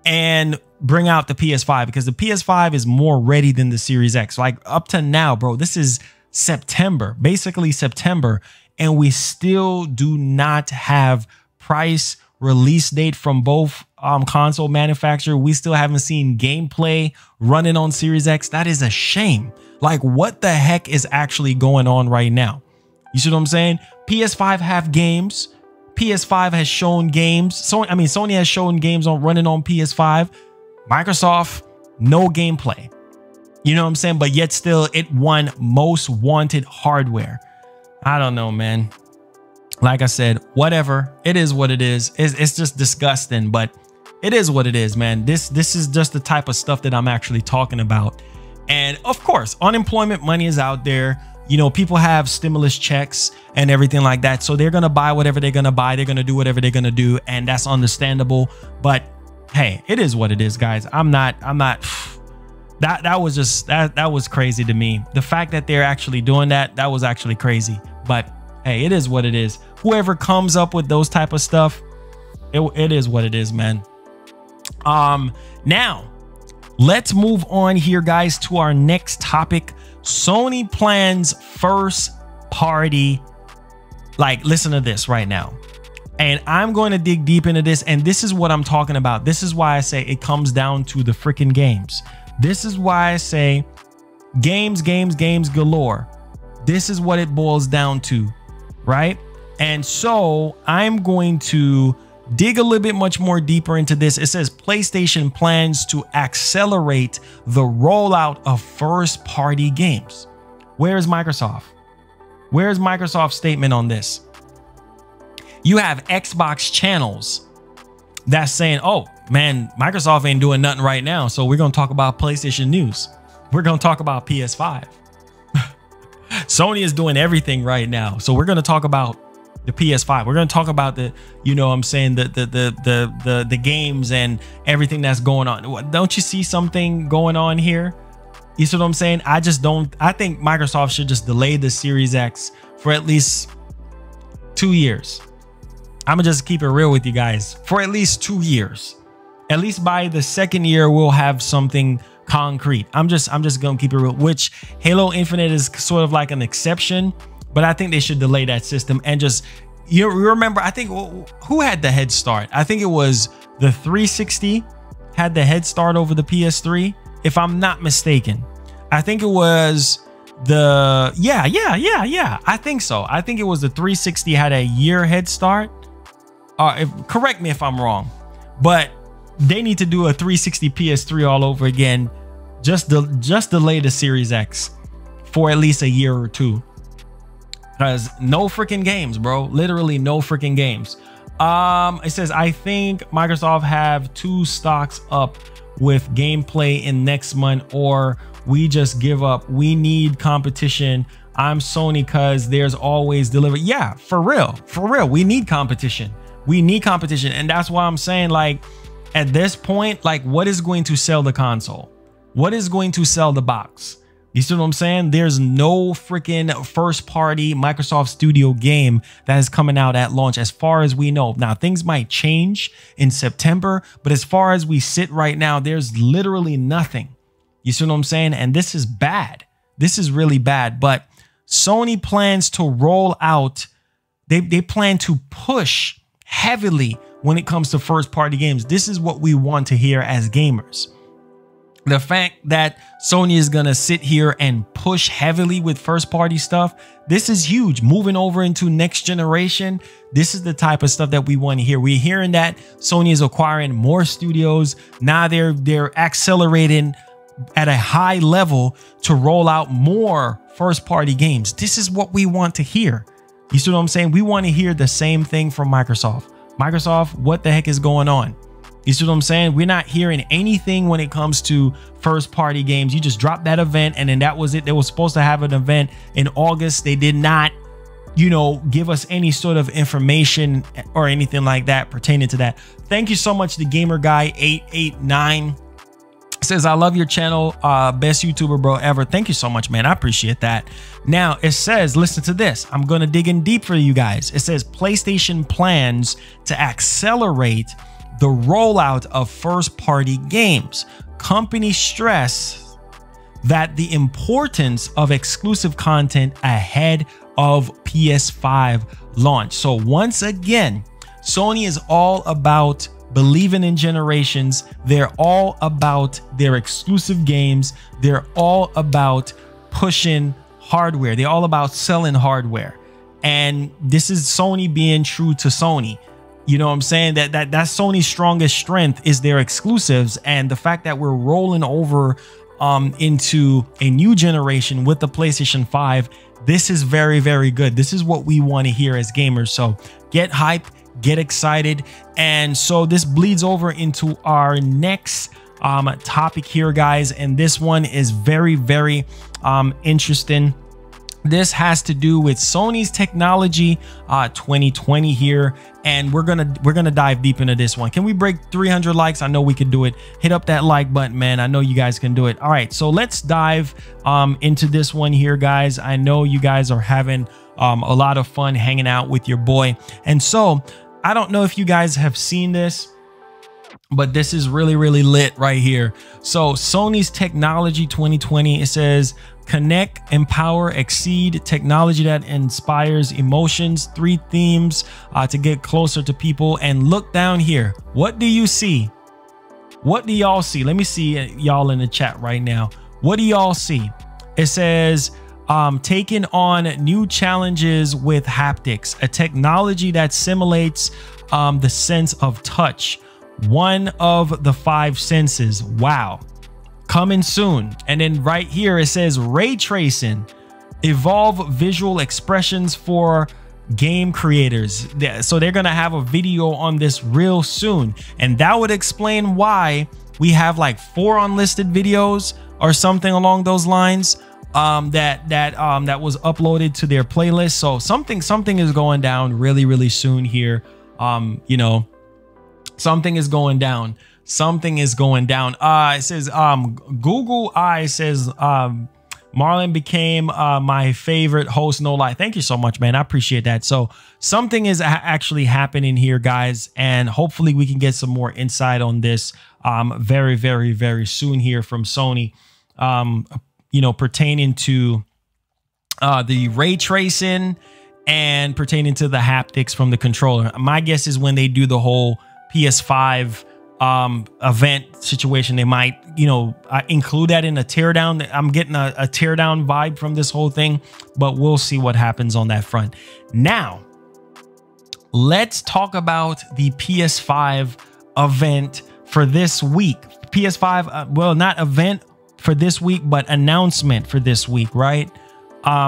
and bring out the PS5, because the PS5 is more ready than the Series X. Like, up to now, bro, this is September, basically September, and we still do not have price release date from both console manufacturer. We still haven't seen gameplay running on Series X. That is a shame. Like, what the heck is actually going on right now? You see what I'm saying? PS5 have games. PS5 has shown games. Sony has shown games on running on PS5. Microsoft, no gameplay. You know what I'm saying? But yet still, it won most wanted hardware. I don't know, man. Like I said, whatever. It is what it is. It's just disgusting, but it is what it is, man. This is just the type of stuff that I'm actually talking about. And of course, unemployment money is out there. You know, people have stimulus checks and everything like that. So they're going to buy whatever they're going to buy. They're going to do whatever they're going to do. And that's understandable. But hey, it is what it is, guys. I'm not that was crazy to me. The fact that they're actually doing that was actually crazy. But hey, it is what it is. Whoever comes up with those type of stuff, it is what it is, man. Now let's move on here, guys, to our next topic. Sony plans first party. Like, listen to this right now. And I'm going to dig deep into this. And this is what I'm talking about. This is why I say it comes down to the freaking games. This is why I say games galore. This is what it boils down to, right? And so I'm going to dig a little bit much more deeper into this. It says PlayStation plans to accelerate the rollout of first-party games. Where is Microsoft? Where is Microsoft's statement on this? You have Xbox channels that's saying, oh man, Microsoft ain't doing nothing right now, so we're going to talk about PlayStation news. We're going to talk about PS5. Sony is doing everything right now, so we're going to talk about the PS5. We're going to talk about the, you know what I'm saying, the games and everything that's going on. Don't you see something going on here? You see what I'm saying? I think Microsoft should just delay the Series X for at least 2 years. I'm gonna just keep it real with you guys. For at least 2 years. At least by the second year, we'll have something concrete. I'm just gonna keep it real, which Halo Infinite is sort of like an exception. But I think they should delay that system and just, you remember, I think, who had the head start? I think it was the 360 had the head start over the PS3, if I'm not mistaken. I think it was the, yeah. I think so. I think it was the 360 had a year head start. Correct me if I'm wrong, but they need to do a 360 PS3 all over again. Just delay the Series X for at least a year or two. Because no freaking games, bro. Literally no freaking games. It says, I think Microsoft have 2 stocks up with gameplay in next month, or we just give up. We need competition. I'm Sony because there's always delivery. Yeah, for real. We need competition. We need competition. And that's why I'm saying, like, at this point, like, what is going to sell the console? What is going to sell the box? You see what I'm saying? There's no freaking first party Microsoft Studio game that is coming out at launch as far as we know. Now, things might change in September, but as far as we sit right now, there's literally nothing. You see what I'm saying? And this is bad. This is really bad. But Sony plans to roll out, they plan to push heavily when it comes to first party games. This is what we want to hear as gamers. The fact that Sony is going to sit here and push heavily with first party stuff, this is huge. Moving over into next generation, this is the type of stuff that we want to hear. We're hearing that Sony is acquiring more studios. Now they're accelerating at a high level to roll out more first party games. This is what we want to hear. You see what I'm saying? We want to hear the same thing from Microsoft. Microsoft, what the heck is going on? You see what I'm saying? We're not hearing anything when it comes to first party games. You just dropped that event and then that was it. They were supposed to have an event in August. They did not, you know, give us any sort of information or anything like that pertaining to that. Thank you so much to Gamer Guy 889. Says, I love your channel, best YouTuber bro ever. Thank you so much, man. I appreciate that. Now it says, listen to this. I'm going to dig in deep for you guys. It says PlayStation plans to accelerate the rollout of first party games. Companies stress that the importance of exclusive content ahead of PS5 launch. So once again, Sony is all about believing in generations. They're all about their exclusive games. They're all about pushing hardware. They're all about selling hardware. And this is Sony being true to Sony. You know what I'm saying? That's Sony's strongest strength is their exclusives. And the fact that we're rolling over into a new generation with the PlayStation 5, this is very, very good. This is what we want to hear as gamers. So get hype, get excited. And so this bleeds over into our next topic here, guys. And this one is very, very interesting. This has to do with Sony's technology 2020 here, and we're gonna dive deep into this one. Can we break 300 likes? I know we can do it. Hit up that like button, man. I know you guys can do it. All right, so let's dive into this one here, guys. I know you guys are having a lot of fun hanging out with your boy, and so I don't know if you guys have seen this, but this is really, really lit right here. So Sony's technology 2020, it says, connect, empower, exceed, technology that inspires emotions, 3 themes to get closer to people. And look down here. What do you see? What do y'all see? Let me see y'all in the chat right now. What do y'all see? It says, taking on new challenges with haptics, a technology that simulates the sense of touch, one of the 5 senses. Wow. Coming soon. And then right here it says ray tracing, evolve visual expressions for game creators. So they're gonna have a video on this real soon, and that would explain why we have like 4 unlisted videos or something along those lines that was uploaded to their playlist. So something is going down really, really soon here. You know, something is going down. Something is going down. It says Google Eye says Marlon became my favorite host, no lie. Thank you so much, man. I appreciate that. So something is actually happening here, guys, and hopefully we can get some more insight on this very, very, very soon here from Sony, you know, pertaining to the ray tracing and pertaining to the haptics from the controller. My guess is when they do the whole PS5 event situation, they might, you know, include that in a teardown. I'm getting a teardown vibe from this whole thing, but we'll see what happens on that front. Now, let's talk about the PS5 event for this week. PS5, well, not event for this week, but announcement for this week, right?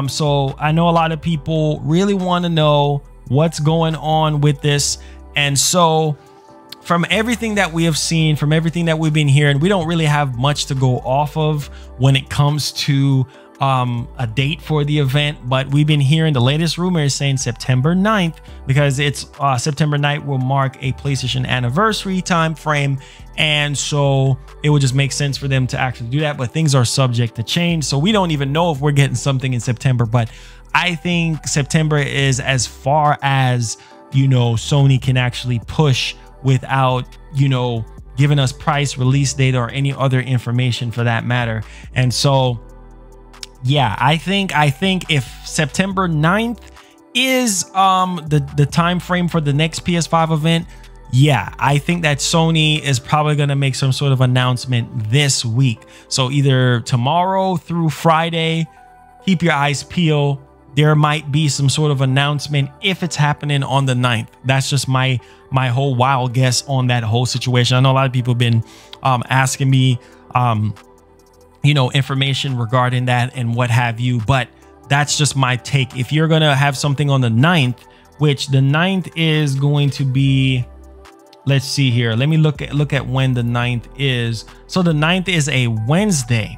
So I know a lot of people really want to know what's going on with this. And so from everything that we have seen, from everything that we've been hearing, we don't really have much to go off of when it comes to a date for the event, but we've been hearing the latest rumor is saying September 9th, because it's September 9th will mark a PlayStation anniversary time frame, and so it would just make sense for them to actually do that. But things are subject to change, so we don't even know if we're getting something in September. But I think September is as far as, you know, Sony can actually push without, you know, giving us price, release date, or any other information for that matter. And so yeah, I think if September 9th is the time frame for the next PS5 event, yeah, I think that Sony is probably going to make some sort of announcement this week. So either tomorrow through Friday, keep your eyes peeled. There might be some sort of announcement if it's happening on the 9th. That's just my whole wild guess on that whole situation. I know a lot of people have been asking me you know, information regarding that and what have you, but that's just my take. If you're gonna have something on the 9th, which the 9th is going to be, let's see here, let me look at when the 9th is. So the 9th is a Wednesday,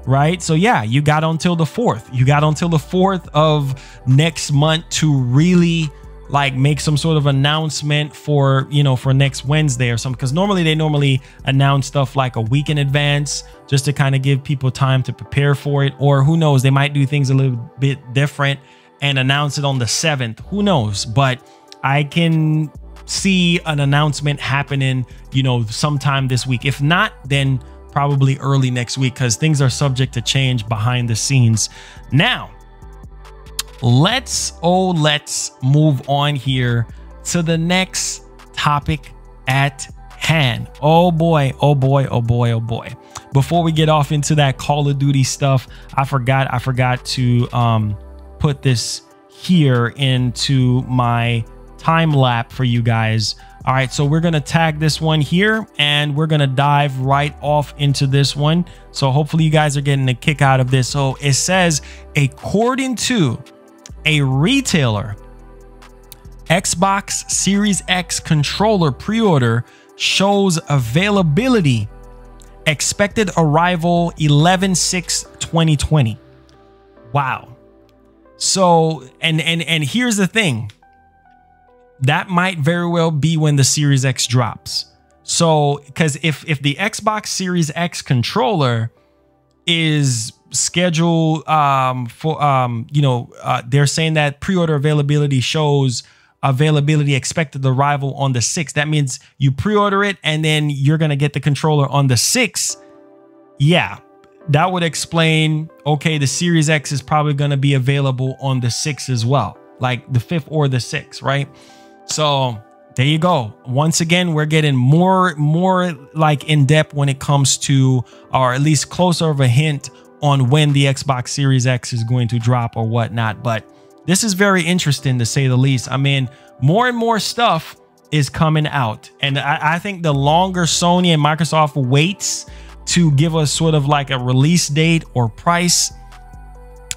right? So yeah, you got until the 4th. You got until the 4th of next month to really like make some sort of announcement for, you know, for next Wednesday or something, because they normally announce stuff like a week in advance just to kind of give people time to prepare for it. Or who knows, they might do things a little bit different and announce it on the 7th. Who knows? But I can see an announcement happening, you know, sometime this week. If not, then probably early next week, because things are subject to change behind the scenes. Now, let's move on here to the next topic at hand. Oh boy. Before we get off into that Call of Duty stuff, I forgot to put this here into my time lapse for you guys. All right, so we're gonna tag this one here and we're gonna dive right off into this one. So hopefully you guys are getting a kick out of this. So it says, according to a retailer, Xbox Series X controller pre-order shows availability, expected arrival 11/6/2020. Wow. So and here's the thing, that might very well be when the Series X drops. So because if the Xbox Series X controller is scheduled for you know, they're saying that pre-order availability shows availability expected arrival on the 6th. That means you pre-order it and then you're gonna get the controller on the 6th. Yeah, that would explain, okay, the Series X is probably gonna be available on the 6th as well, like the 5th or the 6th, right? So there you go. Once again, we're getting more like in depth when it comes to, or at least closer of a hint on when the Xbox Series X is going to drop or whatnot. But this is very interesting to say the least. I mean, more and more stuff is coming out. And I think the longer Sony and Microsoft waits to give us sort of like a release date or price,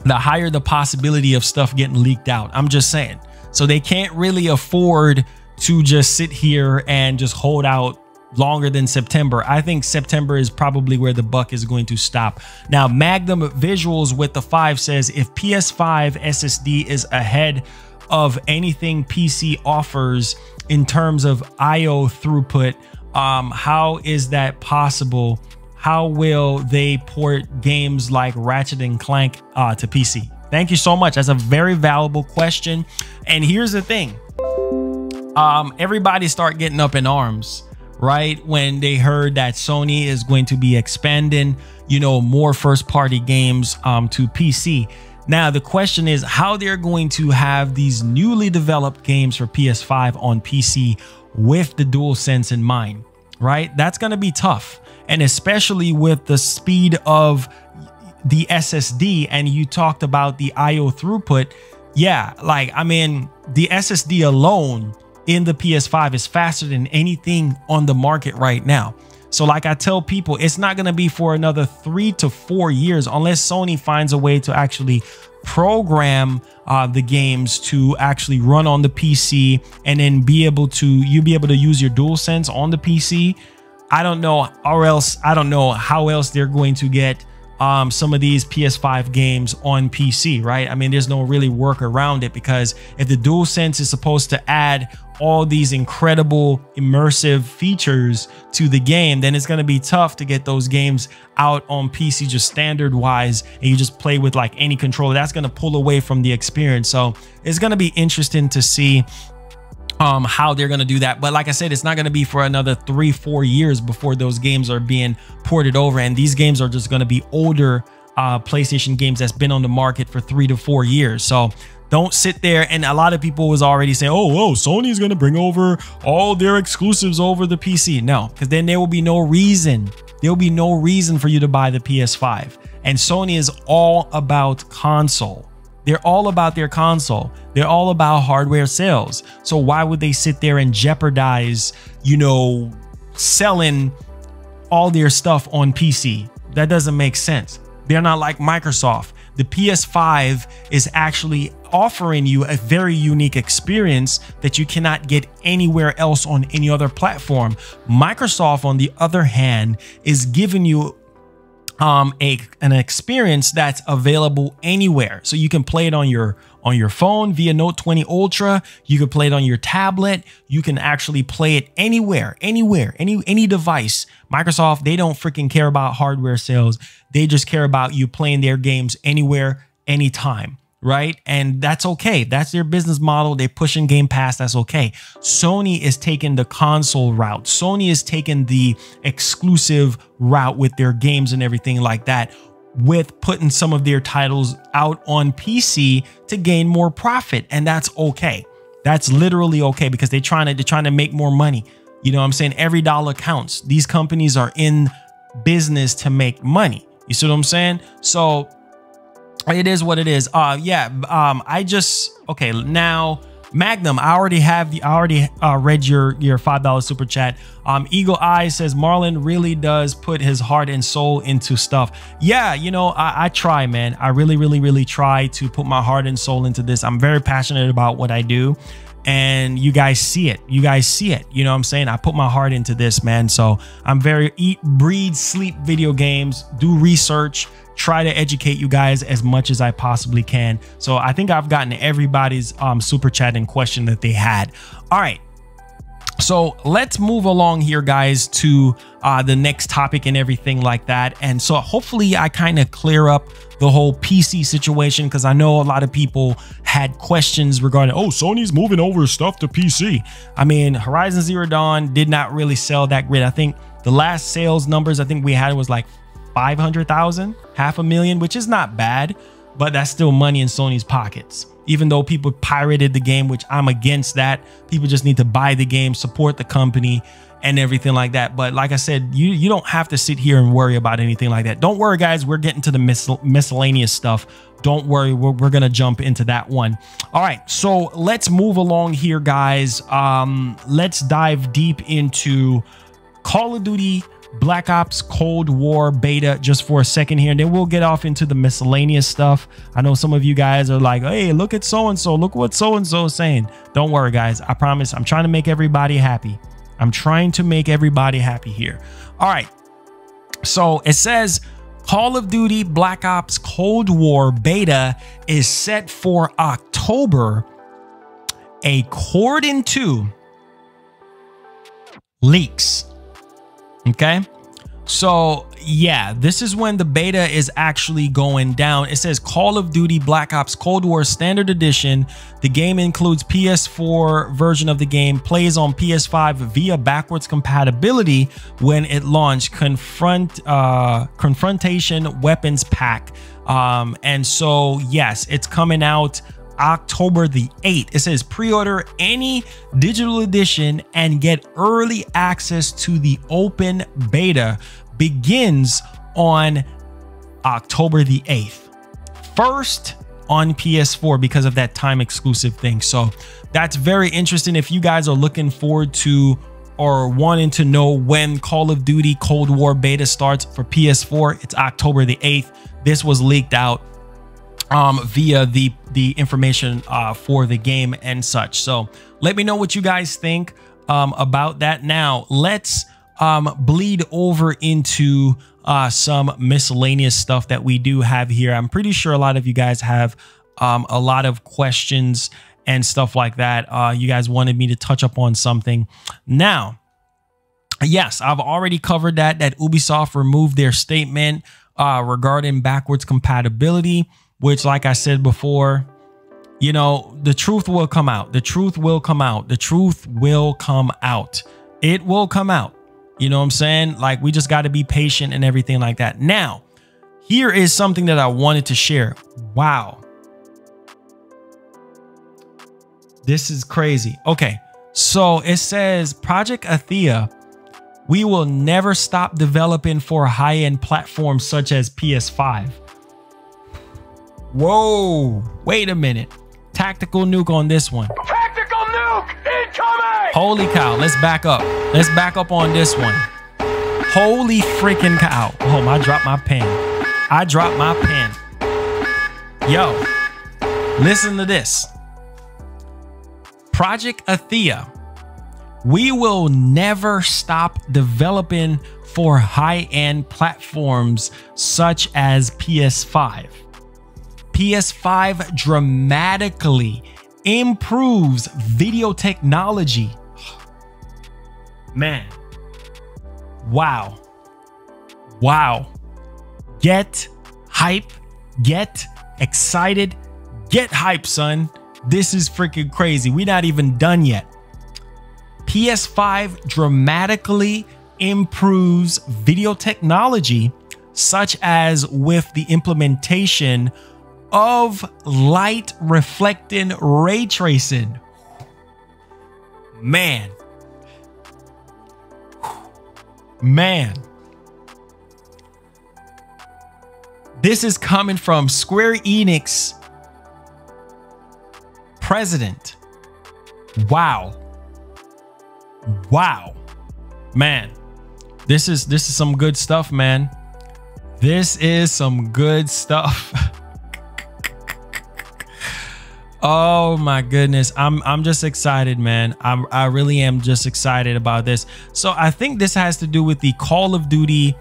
the higher the possibility of stuff getting leaked out. I'm just saying. So they can't really afford to just sit here and just hold out longer than September. I think September is probably where the buck is going to stop. Now, Magnum Visuals with the 5 says, if PS5 SSD is ahead of anything PC offers in terms of IO throughput, how is that possible? How will they port games like Ratchet and Clank to PC? Thank you so much. That's a very valuable question. And here's the thing. Everybody start getting up in arms, right, when they heard that Sony is going to be expanding, you know, more first-party games to PC. Now, the question is how they're going to have these newly developed games for PS5 on PC with the DualSense in mind, right? That's going to be tough. And especially with the speed of the SSD, and you talked about the IO throughput. Yeah, like, I mean, the SSD alone in the PS5 is faster than anything on the market right now. So like I tell people, it's not going to be for another 3 to 4 years unless Sony finds a way to actually program the games to actually run on the PC and then be able to use your DualSense on the PC. I don't know, or else I don't know how else they're going to get some of these PS5 games on PC, right? I mean, there's no really work around it, because if the DualSense is supposed to add all these incredible immersive features to the game, then it's going to be tough to get those games out on PC just standard wise, and you just play with like any controller. That's going to pull away from the experience. So it's going to be interesting to see how they're going to do that. But like I said, it's not going to be for another 3-4 years before those games are being ported over, and these games are just going to be older PlayStation games that's been on the market for 3 to 4 years. So don't sit there, and a lot of people was already saying, oh, Sony's going to bring over all their exclusives over the PC. No, because then there will be no reason. There will be no reason for you to buy the PS5. And Sony is all about console. They're all about their console. They're all about hardware sales. So why would they sit there and jeopardize, you know, selling all their stuff on PC? That doesn't make sense. They're not like Microsoft. The PS5 is actually offering you a very unique experience that you cannot get anywhere else on any other platform. Microsoft, on the other hand, is giving you an experience that's available anywhere. So you can play it on your phone via Note 20 Ultra. You can play it on your tablet. You can actually play it anywhere, any device. Microsoft, they don't freaking care about hardware sales. They just care about you playing their games anywhere, anytime, right? And that's okay. That's their business model. They're pushing Game Pass. That's okay. Sony is taking the console route. Sony is taking the exclusive route with their games and everything like that, with putting some of their titles out on PC to gain more profit. And that's okay. That's literally okay, because they're trying to make more money. You know what I'm saying? Every dollar counts. These companies are in business to make money. You see what I'm saying? So it is what it is. I just, okay, now Magnum, I already read your $5 super chat. Eagle Eye says Marlon really does put his heart and soul into stuff. Yeah, you know, I try, man. I really try to put my heart and soul into this. I'm very passionate about what I do, and you guys see it. You guys see it. You know what I'm saying? I put my heart into this, man. So I'm very eat, breathe, sleep video games, do research, try to educate you guys as much as I possibly can. So I think I've gotten everybody's super chat and question that they had. All right. So let's move along here, guys, to the next topic and everything like that. And so hopefully I kind of clear up the whole PC situation, because I know a lot of people had questions regarding, oh, Sony's moving over stuff to PC. I mean, Horizon Zero Dawn did not really sell that great. I think the last sales numbers I think we had was like 500,000, 500,000, which is not bad, but that's still money in Sony's pockets. Even though people pirated the game, which I'm against that. People just need to buy the game, support the company and everything like that. But like I said, you don't have to sit here and worry about anything like that. Don't worry, guys. We're getting to the miscellaneous stuff. Don't worry. We're going to jump into that one. All right. So let's move along here, guys. Let's dive deep into Call of Duty Black Ops Cold War beta just for a second here, and then we'll get off into the miscellaneous stuff. I know some of you guys are like, hey, look at so-and-so, look what so-and-so is saying. Don't worry, guys. I promise I'm trying to make everybody happy. I'm trying to make everybody happy here. All right. So it says Call of Duty Black Ops Cold War beta is set for October, according to leaks. Okay, so yeah, this is when the beta is actually going down. It says Call of Duty Black Ops Cold War Standard Edition. The game includes PS4 version of the game, plays on PS5 via backwards compatibility when it launched. Confrontation Weapons Pack. And so yes, it's coming out October the 8th. It says pre-order any digital edition and get early access to the open beta begins on October the 8th. First on PS4 because of that time exclusive thing. So that's very interesting. If you guys are looking forward to or wanting to know when Call of Duty Cold War beta starts for PS4, it's October the 8th. This was leaked out via the information for the game and such. So let me know what you guys think about that. Now let's bleed over into some miscellaneous stuff that we do have here. I'm pretty sure a lot of you guys have a lot of questions and stuff like that. You guys wanted me to touch up on something. Now, yes, I've already covered that Ubisoft removed their statement regarding backwards compatibility, which, like I said before, you know, the truth will come out. The truth will come out. The truth will come out. It will come out. You know what I'm saying? Like, we just got to be patient and everything like that. Now, here is something that I wanted to share. Wow. This is crazy. Okay, so it says Project Athia, we will never stop developing for high-end platforms such as PS5. Whoa, wait a minute. Tactical nuke on this one. Tactical nuke incoming! Holy cow, let's back up. Let's back up on this one. Holy freaking cow. Oh, I dropped my pen. I dropped my pen. Yo, listen to this. Project Athia, we will never stop developing for high-end platforms such as PS5. PS5 dramatically improves video technology. Man. Wow. Wow. Get hype. Get excited. Get hype, son. This is freaking crazy. We're not even done yet. PS5 dramatically improves video technology, such as with the implementation of light reflecting ray tracing. Man. Man. This is coming from Square Enix president. Wow. Wow. Man. This is some good stuff, man. This is some good stuff. Oh my goodness. I'm just excited, man. I really am just excited about this. So I think this has to do with the Call of Duty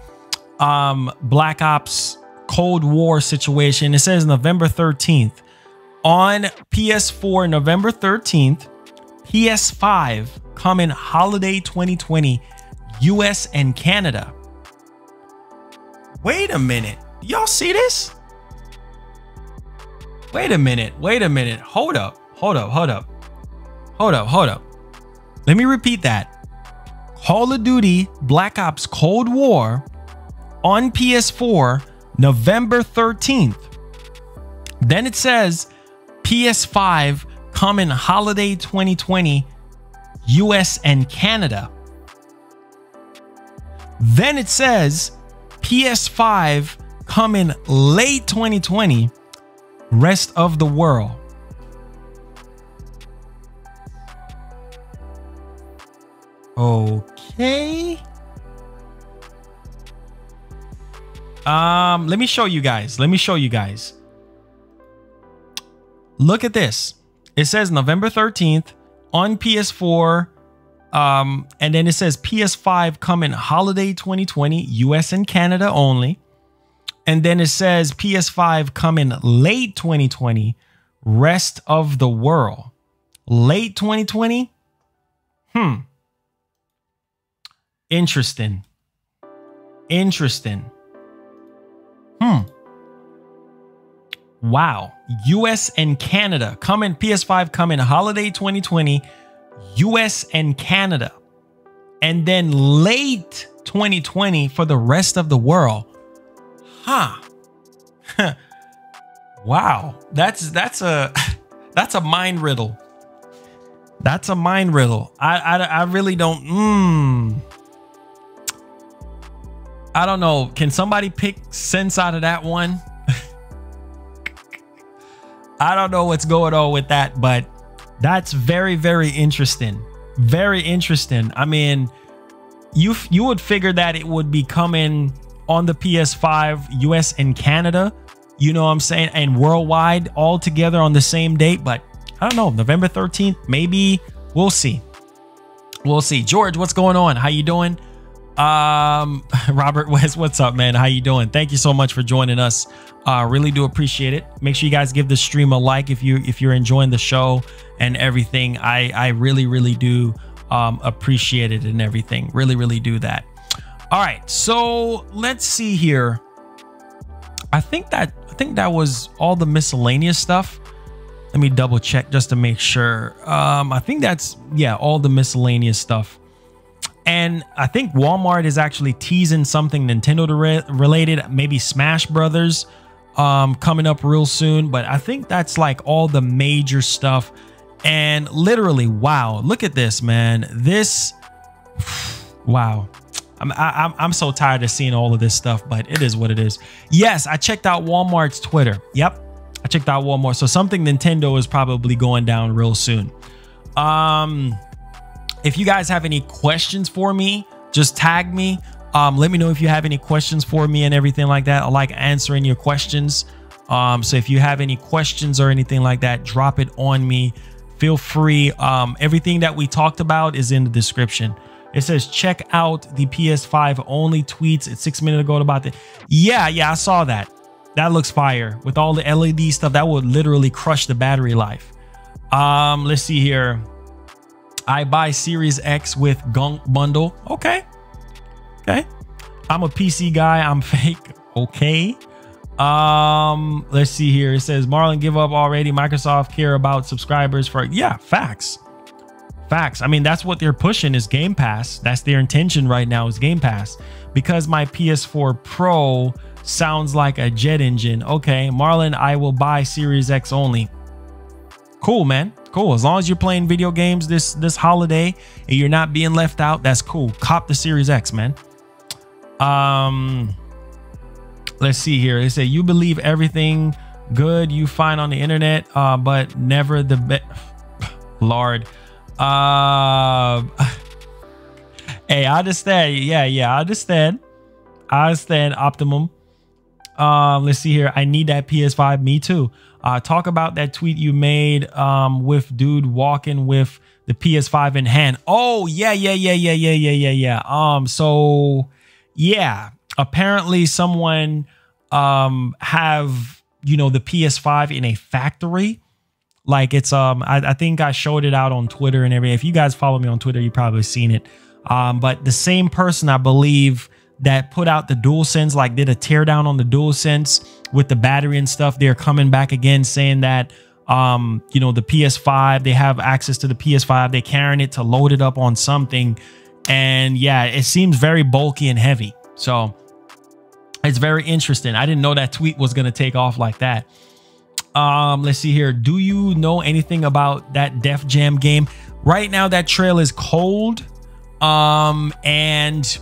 Black Ops Cold War situation. It says November 13th. On PS4, November 13th, PS5 coming holiday 2020, US and Canada. Wait a minute. Y'all see this? Wait a minute. Wait a minute. Hold up. Hold up. Hold up. Hold up. Hold up. Let me repeat that. Call of Duty Black Ops Cold War on PS4, November 13th. Then it says PS5 coming holiday 2020, US and Canada. Then it says PS5 coming late 2020, rest of the world. Okay. Let me show you guys. Let me show you guys. Look at this. It says November 13th on PS4. And then it says PS5 coming holiday 2020, US and Canada only. And then it says PS5 coming late 2020, rest of the world. Late 2020? Interesting. Interesting. Wow. US and Canada coming, PS5 coming holiday 2020, US and Canada. And then late 2020 for the rest of the world. Huh. Wow. That's a mind riddle. That's a mind riddle. I really don't. I don't know. Can somebody pick sense out of that one? I don't know what's going on with that, but that's very, very interesting. Very interesting. I mean, you would figure that it would be coming on the PS5, US and Canada, you know what I'm saying, and worldwide all together on the same date, but I don't know, November 13th, maybe. We'll see. We'll see. George, what's going on? How you doing? Robert West, what's up, man? How you doing? Thank you so much for joining us. Really do appreciate it. Make sure you guys give the stream a like if you're enjoying the show and everything. I really do appreciate it and everything. Really do that. All right, so let's see here. I think that was all the miscellaneous stuff. Let me double check just to make sure. I think that's, yeah, all the miscellaneous stuff. And I think Walmart is actually teasing something Nintendo related, maybe Smash Brothers coming up real soon. But I think that's like all the major stuff. And literally, wow, look at this, man. This, wow. I'm so tired of seeing all of this stuff, but it is what it is. Yes, I checked out Walmart's Twitter. Yep, I checked out Walmart. So something Nintendo is probably going down real soon. If you guys have any questions for me, just tag me. Let me know if you have any questions for me and everything like that. I like answering your questions. So if you have any questions or anything like that, drop it on me. Feel free. Everything that we talked about is in the description. It says check out the PS5 only tweets. It's 6 minutes ago about that. Yeah, I saw that. That looks fire. With all the LED stuff, that would literally crush the battery life. Let's see here. I buy Series X with Gunk bundle. Okay. I'm a PC guy. I'm fake. Okay. Let's see here. It says Marlon, give up already. Microsoft care about subscribers for, yeah, facts. I mean, that's what they're pushing is Game Pass. That's their intention right now is Game Pass. Because my PS4 Pro sounds like a jet engine. Okay, Marlon, I will buy Series X only. Cool, man. Cool. As long as you're playing video games this holiday and you're not being left out, that's cool. Cop the Series X, man. Let's see here. They say you believe everything good you find on the internet, but never the best. Lord. Hey, I understand. Yeah, I understand. Optimum. Let's see here. I need that PS5. Me too. Talk about that tweet you made with dude walking with the PS5 in hand. Oh, yeah. So yeah, apparently someone have, you know, the PS5 in a factory. Like it's I think I showed it out on Twitter and everything. If you guys follow me on Twitter, you probably seen it. But the same person, I believe, that put out the DualSense, like did a teardown on the DualSense with the battery and stuff. They're coming back again saying that you know, the PS5, they have access to the PS5. They're carrying it to load it up on something. And yeah, it seems very bulky and heavy. So it's very interesting. I didn't know that tweet was going to take off like that. Let's see here. Do you know anything about that Def Jam game? Right now, that trail is cold. And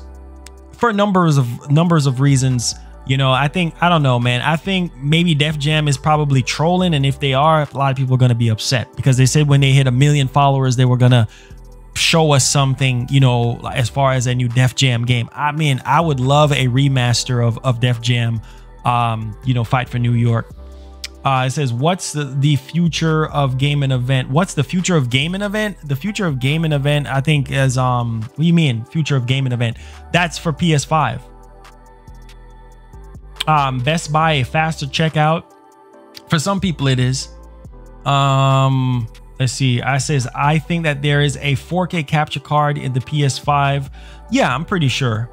for numbers of reasons, you know, I don't know, man. I think maybe Def Jam is probably trolling. And if they are, a lot of people are going to be upset because they said when they hit 1 million followers, they were going to show us something, you know, as far as a new Def Jam game. I mean, I would love a remaster of Def Jam, you know, Fight for New York. It says, what's the future of gaming event? What's the future of gaming event? The future of gaming event, I think is, what do you mean future of gaming event? That's for PS5. Best Buy, a faster checkout. For some people it is. Let's see. I says, I think that there is a 4K capture card in the PS5. Yeah, I'm pretty sure.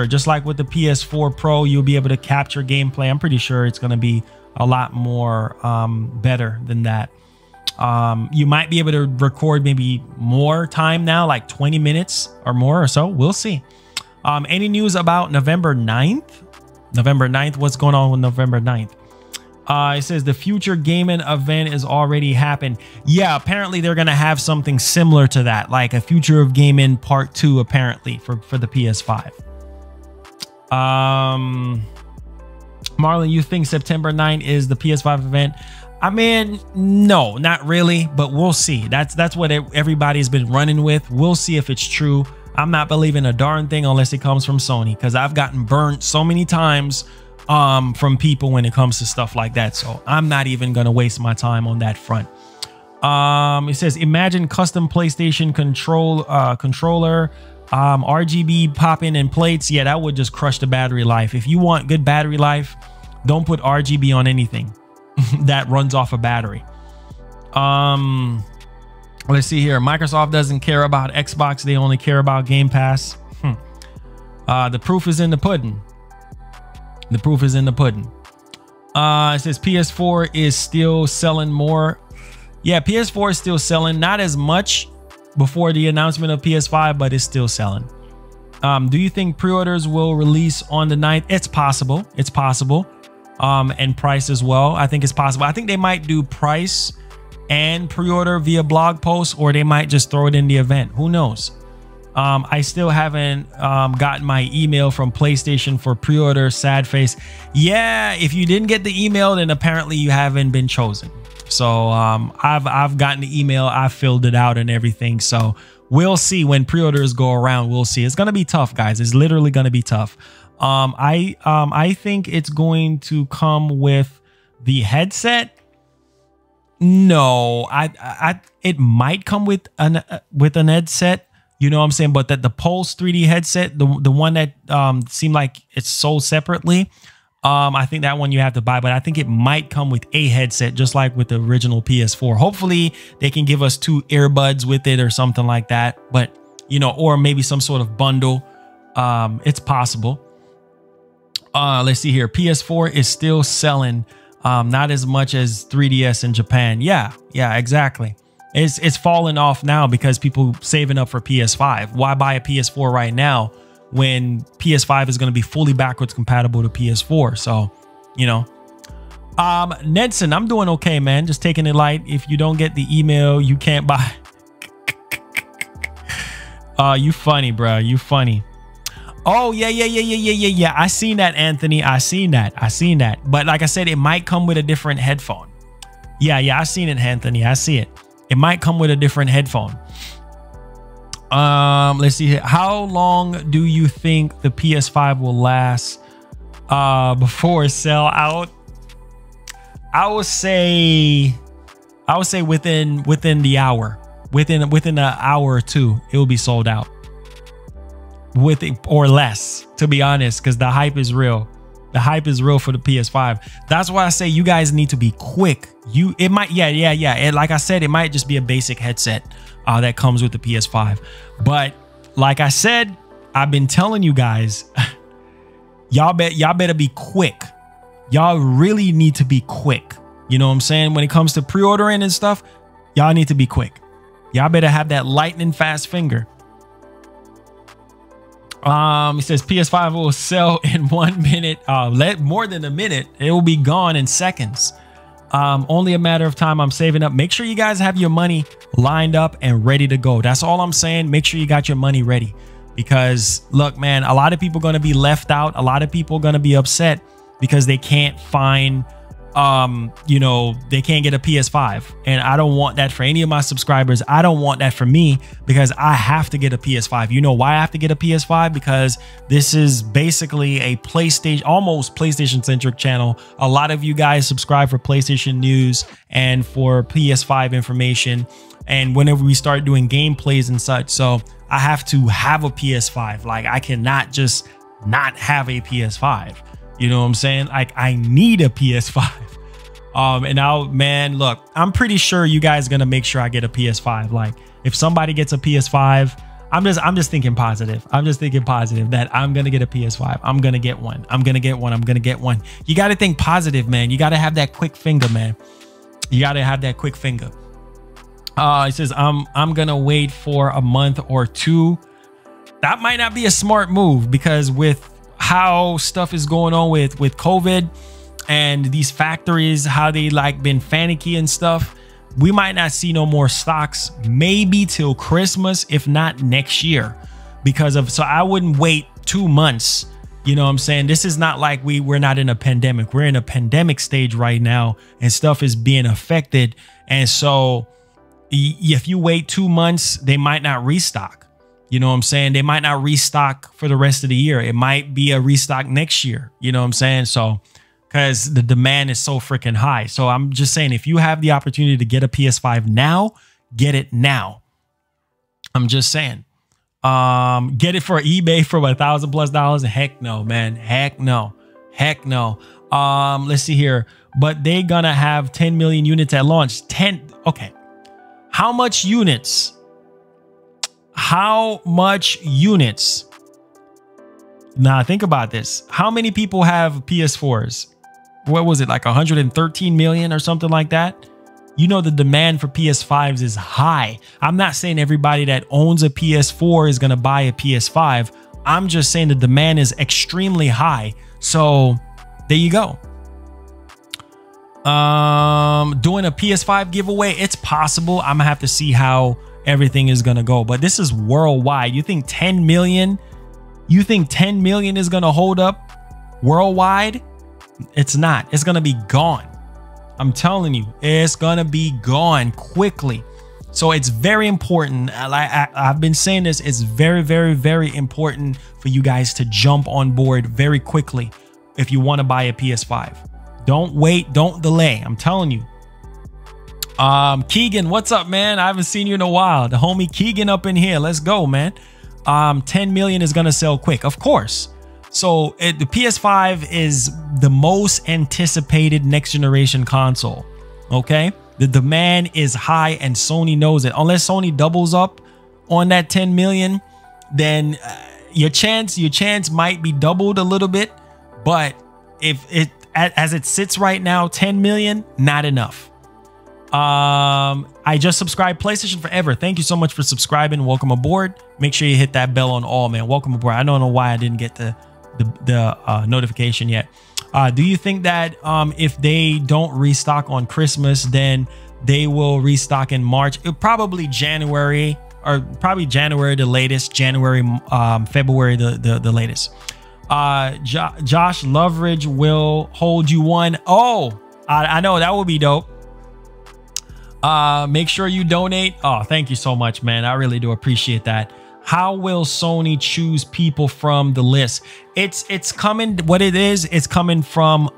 Just like with the PS4 Pro, you'll be able to capture gameplay. I'm pretty sure it's going to be a lot more better than that. You might be able to record maybe more time now, like 20 minutes or more or so. We'll see. Any news about November 9th? November 9th, what's going on with November 9th? It says the future gaming event is already happened. Yeah, apparently they're gonna have something similar to that, like a future of gaming part 2, apparently for the PS5. Marlon, you think September 9 is the PS5 event? I mean, no, not really, but we'll see. That's what everybody's been running with. We'll see if it's true. I'm not believing a darn thing unless it comes from Sony, because I've gotten burnt so many times from people when it comes to stuff like that. So I'm not even gonna waste my time on that front. It says, imagine custom PlayStation controller RGB popping in plates, yeah, that would just crush the battery life. If you want good battery life, don't put RGB on anything that runs off a battery. Let's see here. Microsoft doesn't care about Xbox. They only care about Game Pass. The proof is in the pudding. The proof is in the pudding. It says PS4 is still selling more. Yeah, PS4 is still selling. Not as much before the announcement of PS5, but it's still selling. Do you think pre-orders will release on the 9th? It's possible. It's possible. And price as well. I think it's possible. I think they might do price and pre-order via blog post, or they might just throw it in the event. Who knows? I still haven't gotten my email from PlayStation for pre-order. Sad face. Yeah, if you didn't get the email, then apparently you haven't been chosen. So I've gotten the email, I've filled it out and everything. So we'll see when pre-orders go around. We'll see. It's gonna be tough, guys. It's literally gonna be tough. I think it's going to come with the headset. No, it might come with an headset. You know what I'm saying? But that the Pulse 3D headset, the one that seemed like it's sold separately, I think that one you have to buy. But I think it might come with a headset, just like with the original PS4. Hopefully they can give us 2 earbuds with it or something like that. But, you know, or maybe some sort of bundle. It's possible. Let's see here. PS4 is still selling, not as much as 3DS in Japan. Yeah, exactly. It's falling off now because people saving up for PS5. Why buy a PS4 right now when PS5 is going to be fully backwards compatible to PS4? So, you know, Nedson, I'm doing okay, man. Just taking it light. If you don't get the email, you can't buy. You funny, bro. You funny. Oh, yeah. I seen that, Anthony. I seen that. But like I said, it might come with a different headphone. Yeah, I seen it, Anthony. I see it. It might come with a different headphone. Let's see here. How long do you think the PS5 will last before it sell out? I would say within the hour. Within an hour or two, it will be sold out. With it or less, to be honest, because the hype is real. The hype is real for the PS5. That's why I say you guys need to be quick. It might, yeah. And like I said, it might just be a basic headset that comes with the PS5. But like I said, I've been telling you guys, y'all better be quick. Y'all really need to be quick. You know what I'm saying? When it comes to pre-ordering and stuff, y'all need to be quick. Y'all better have that lightning fast finger. He says PS5 will sell in 1 minute, more than a minute. It will be gone in seconds. Only a matter of time. I'm saving up. Make sure you guys have your money lined up and ready to go. That's all I'm saying. Make sure you got your money ready, because look, man, a lot of people are going to be left out. A lot of people are going to be upset because they can't find, you know, they can't get a PS5. And I don't want that for any of my subscribers. I don't want that for me, because I have to get a PS5. You know why I have to get a PS5? Because this is basically a PlayStation, almost PlayStation centric channel. A lot of you guys subscribe for PlayStation news and for PS5 information, and whenever we start doing gameplays and such. So I have to have a PS5. Like, I cannot just not have a PS5. You know what I'm saying? Like, I need a PS5. And now, man, look, I'm pretty sure you guys are gonna make sure I get a PS5. Like, if somebody gets a PS5, I'm just thinking positive. I'm just thinking positive that I'm gonna get a PS5. I'm gonna get one. I'm gonna get one. You gotta think positive, man. You gotta have that quick finger, man. You gotta have that quick finger. It says I'm gonna wait for a month or two. That might not be a smart move, because with how stuff is going on with COVID and these factories, how they like been finicky and stuff, we might not see no more stocks maybe till Christmas, if not next year, because of, so I wouldn't wait 2 months. You know what I'm saying? This is not like we're not in a pandemic. We're in a pandemic stage right now, and stuff is being affected. And so if you wait 2 months, they might not restock. You know what I'm saying? They might not restock for the rest of the year. It might be a restock next year. You know what I'm saying? So, because the demand is so freaking high. So I'm just saying, if you have the opportunity to get a PS5 now, get it now. I'm just saying. Get it for eBay for $1,000+ heck no, man. Heck no. Heck no. Let's see here, but they gonna have 10 million units at launch. 10. Okay, how much units? How much units? Now think about this. How many people have PS4s? What was it, like 113 million or something like that? You know, the demand for PS5s is high. I'm not saying everybody that owns a PS4 is going to buy a PS5. I'm just saying the demand is extremely high. So there you go. Doing a PS5 giveaway, it's possible. I'm gonna have to see how everything is gonna go, but this is worldwide. You think 10 million? You think 10 million is gonna hold up worldwide? It's not. It's gonna be gone. I'm telling you, it's gonna be gone quickly. So it's very important. I've been saying this. It's very, very, very important for you guys to jump on board very quickly if you want to buy a PS5. Don't wait. Don't delay. I'm telling you. Keegan, what's up, man? I haven't seen you in a while. The homie Keegan up in here. Let's go, man. 10 million is gonna sell quick, of course. So the PS5 is the most anticipated next generation console. Okay, the demand is high and Sony knows it. Unless Sony doubles up on that 10 million, then your chance might be doubled a little bit. But if it as it sits right now, 10 million, not enough. I just subscribed PlayStation Forever. Thank you so much for subscribing. Welcome aboard. Make sure you hit that bell on all, man. Welcome aboard. I don't know why I didn't get the notification yet. Do you think that if they don't restock on Christmas, then they will restock in March? Probably January, or probably January the latest. February the latest. Josh Loveridge will hold you one. Oh, I know, that would be dope. Make sure you donate. Oh, thank you so much, man. I really do appreciate that. How will Sony choose people from the list? It's coming. What it is, it's coming from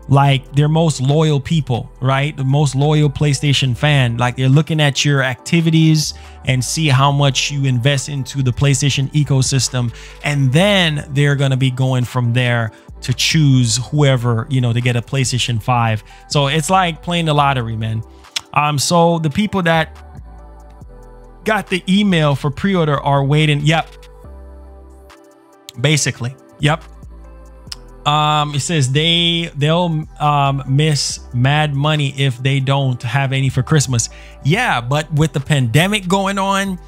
like their most loyal people, right? The most loyal PlayStation fan. Like they're looking at your activities and see how much you invest into the PlayStation ecosystem, and then they're gonna be going from there to choose whoever, you know, to get a PlayStation 5. So it's like playing the lottery, man. So the people that got the email for pre-order are waiting. Yep. Basically. Yep. It says they'll miss mad money if they don't have any for Christmas. Yeah, but with the pandemic going on,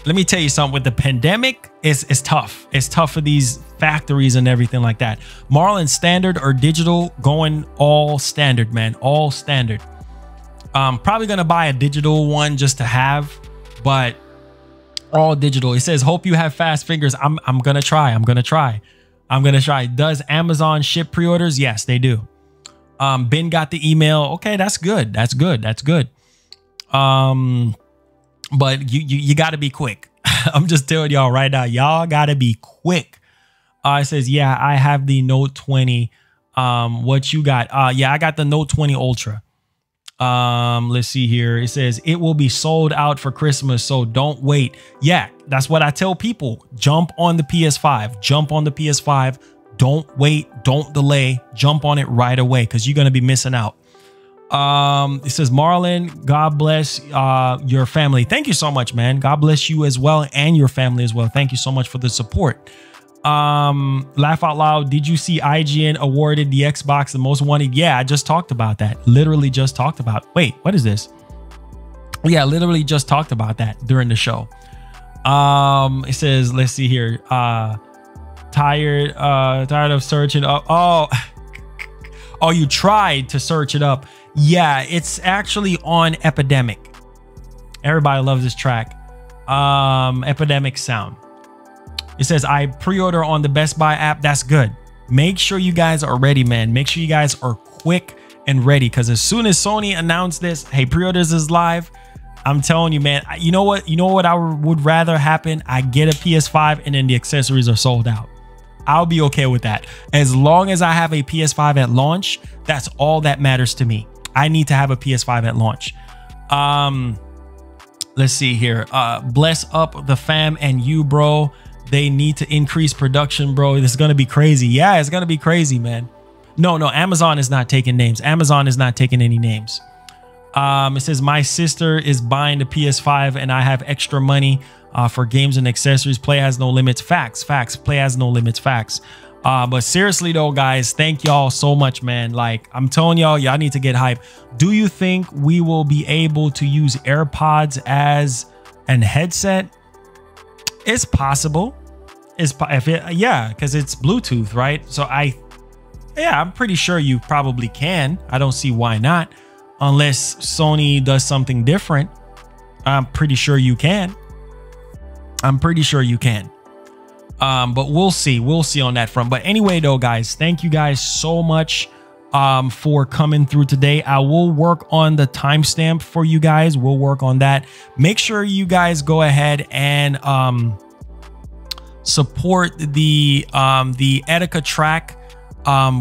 let me tell you something. With the pandemic, it's tough. It's tough for these factories and everything like that. Marlon, standard or digital? Going all standard, man. All standard. Probably gonna buy a digital one just to have, but all digital. It says, hope you have fast fingers. I'm gonna try. I'm gonna try. Does Amazon ship pre-orders? Yes, they do. Ben got the email. Okay, that's good. That's good. That's good. But you got to be quick. I'm just telling y'all right now. Y'all got to be quick. It says, yeah, I have the Note 20. What you got? Yeah, I got the Note 20 Ultra. Let's see here. It says it will be sold out for Christmas, so don't wait. Yeah, that's what I tell people. Jump on the PS5. Jump on the PS5. Don't wait. Don't delay. Jump on it right away because you're going to be missing out. It says, Marlon, God bless your family. Thank you so much, man. God bless you as well and your family as well. Thank you so much for the support. Laugh out loud. Did you see IGN awarded the Xbox the most wanted? Yeah, I just talked about that. Literally just talked about. Wait, what is this? Yeah, literally just talked about that during the show. It says, let's see here. Tired of searching up. Oh, you tried to search it up. Yeah, it's actually on Epidemic. Everybody loves this track. Epidemic Sound. It says, I pre-order on the Best Buy app. That's good. Make sure you guys are ready, man. Make sure you guys are quick and ready, because as soon as Sony announced this, hey, pre-orders is live, I'm telling you, man, you know what I would rather happen? I get a PS5 and then the accessories are sold out. I'll be okay with that. As long as I have a PS5 at launch, that's all that matters to me. I need to have a PS5 at launch. Let's see here. Bless up the fam and you, bro. They need to increase production, bro. This is going to be crazy. Yeah, it's going to be crazy, man. No, Amazon is not taking names. Amazon is not taking any names. It says my sister is buying the PS5 and I have extra money for games and accessories. Play has no limits. Facts. Play has no limits. Facts. But seriously though, guys, thank y'all so much, man. Like I'm telling y'all need to get hype. Do you think we will be able to use AirPods as an headset? It's possible. Yeah, because it's Bluetooth, right? So I'm pretty sure you probably can. I don't see why not, unless Sony does something different. I'm pretty sure you can. But we'll see on that front. But anyway though, guys, thank you guys so much for coming through today. I will work on the timestamp for you guys. We'll work on that. Make sure you guys go ahead and support the Etika track.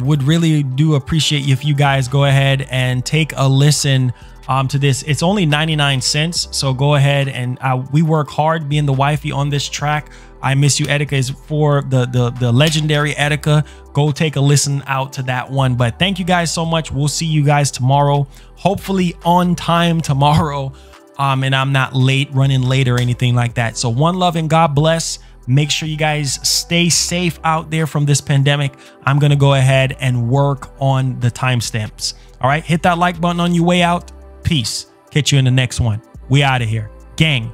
Would really do appreciate if you guys go ahead and take a listen to this. It's only 99 cents, so go ahead and we work hard being the wifey on this track. I Miss You Etika is for the legendary Etika. Go take a listen out to that one. But thank you guys so much. We'll see you guys tomorrow, hopefully on time tomorrow, and I'm not running late or anything like that. So one love and God bless. Make sure you guys stay safe out there from this pandemic. I'm gonna go ahead and work on the timestamps. All right, hit that like button on your way out. Peace. Catch you in the next one. We out of here, gang.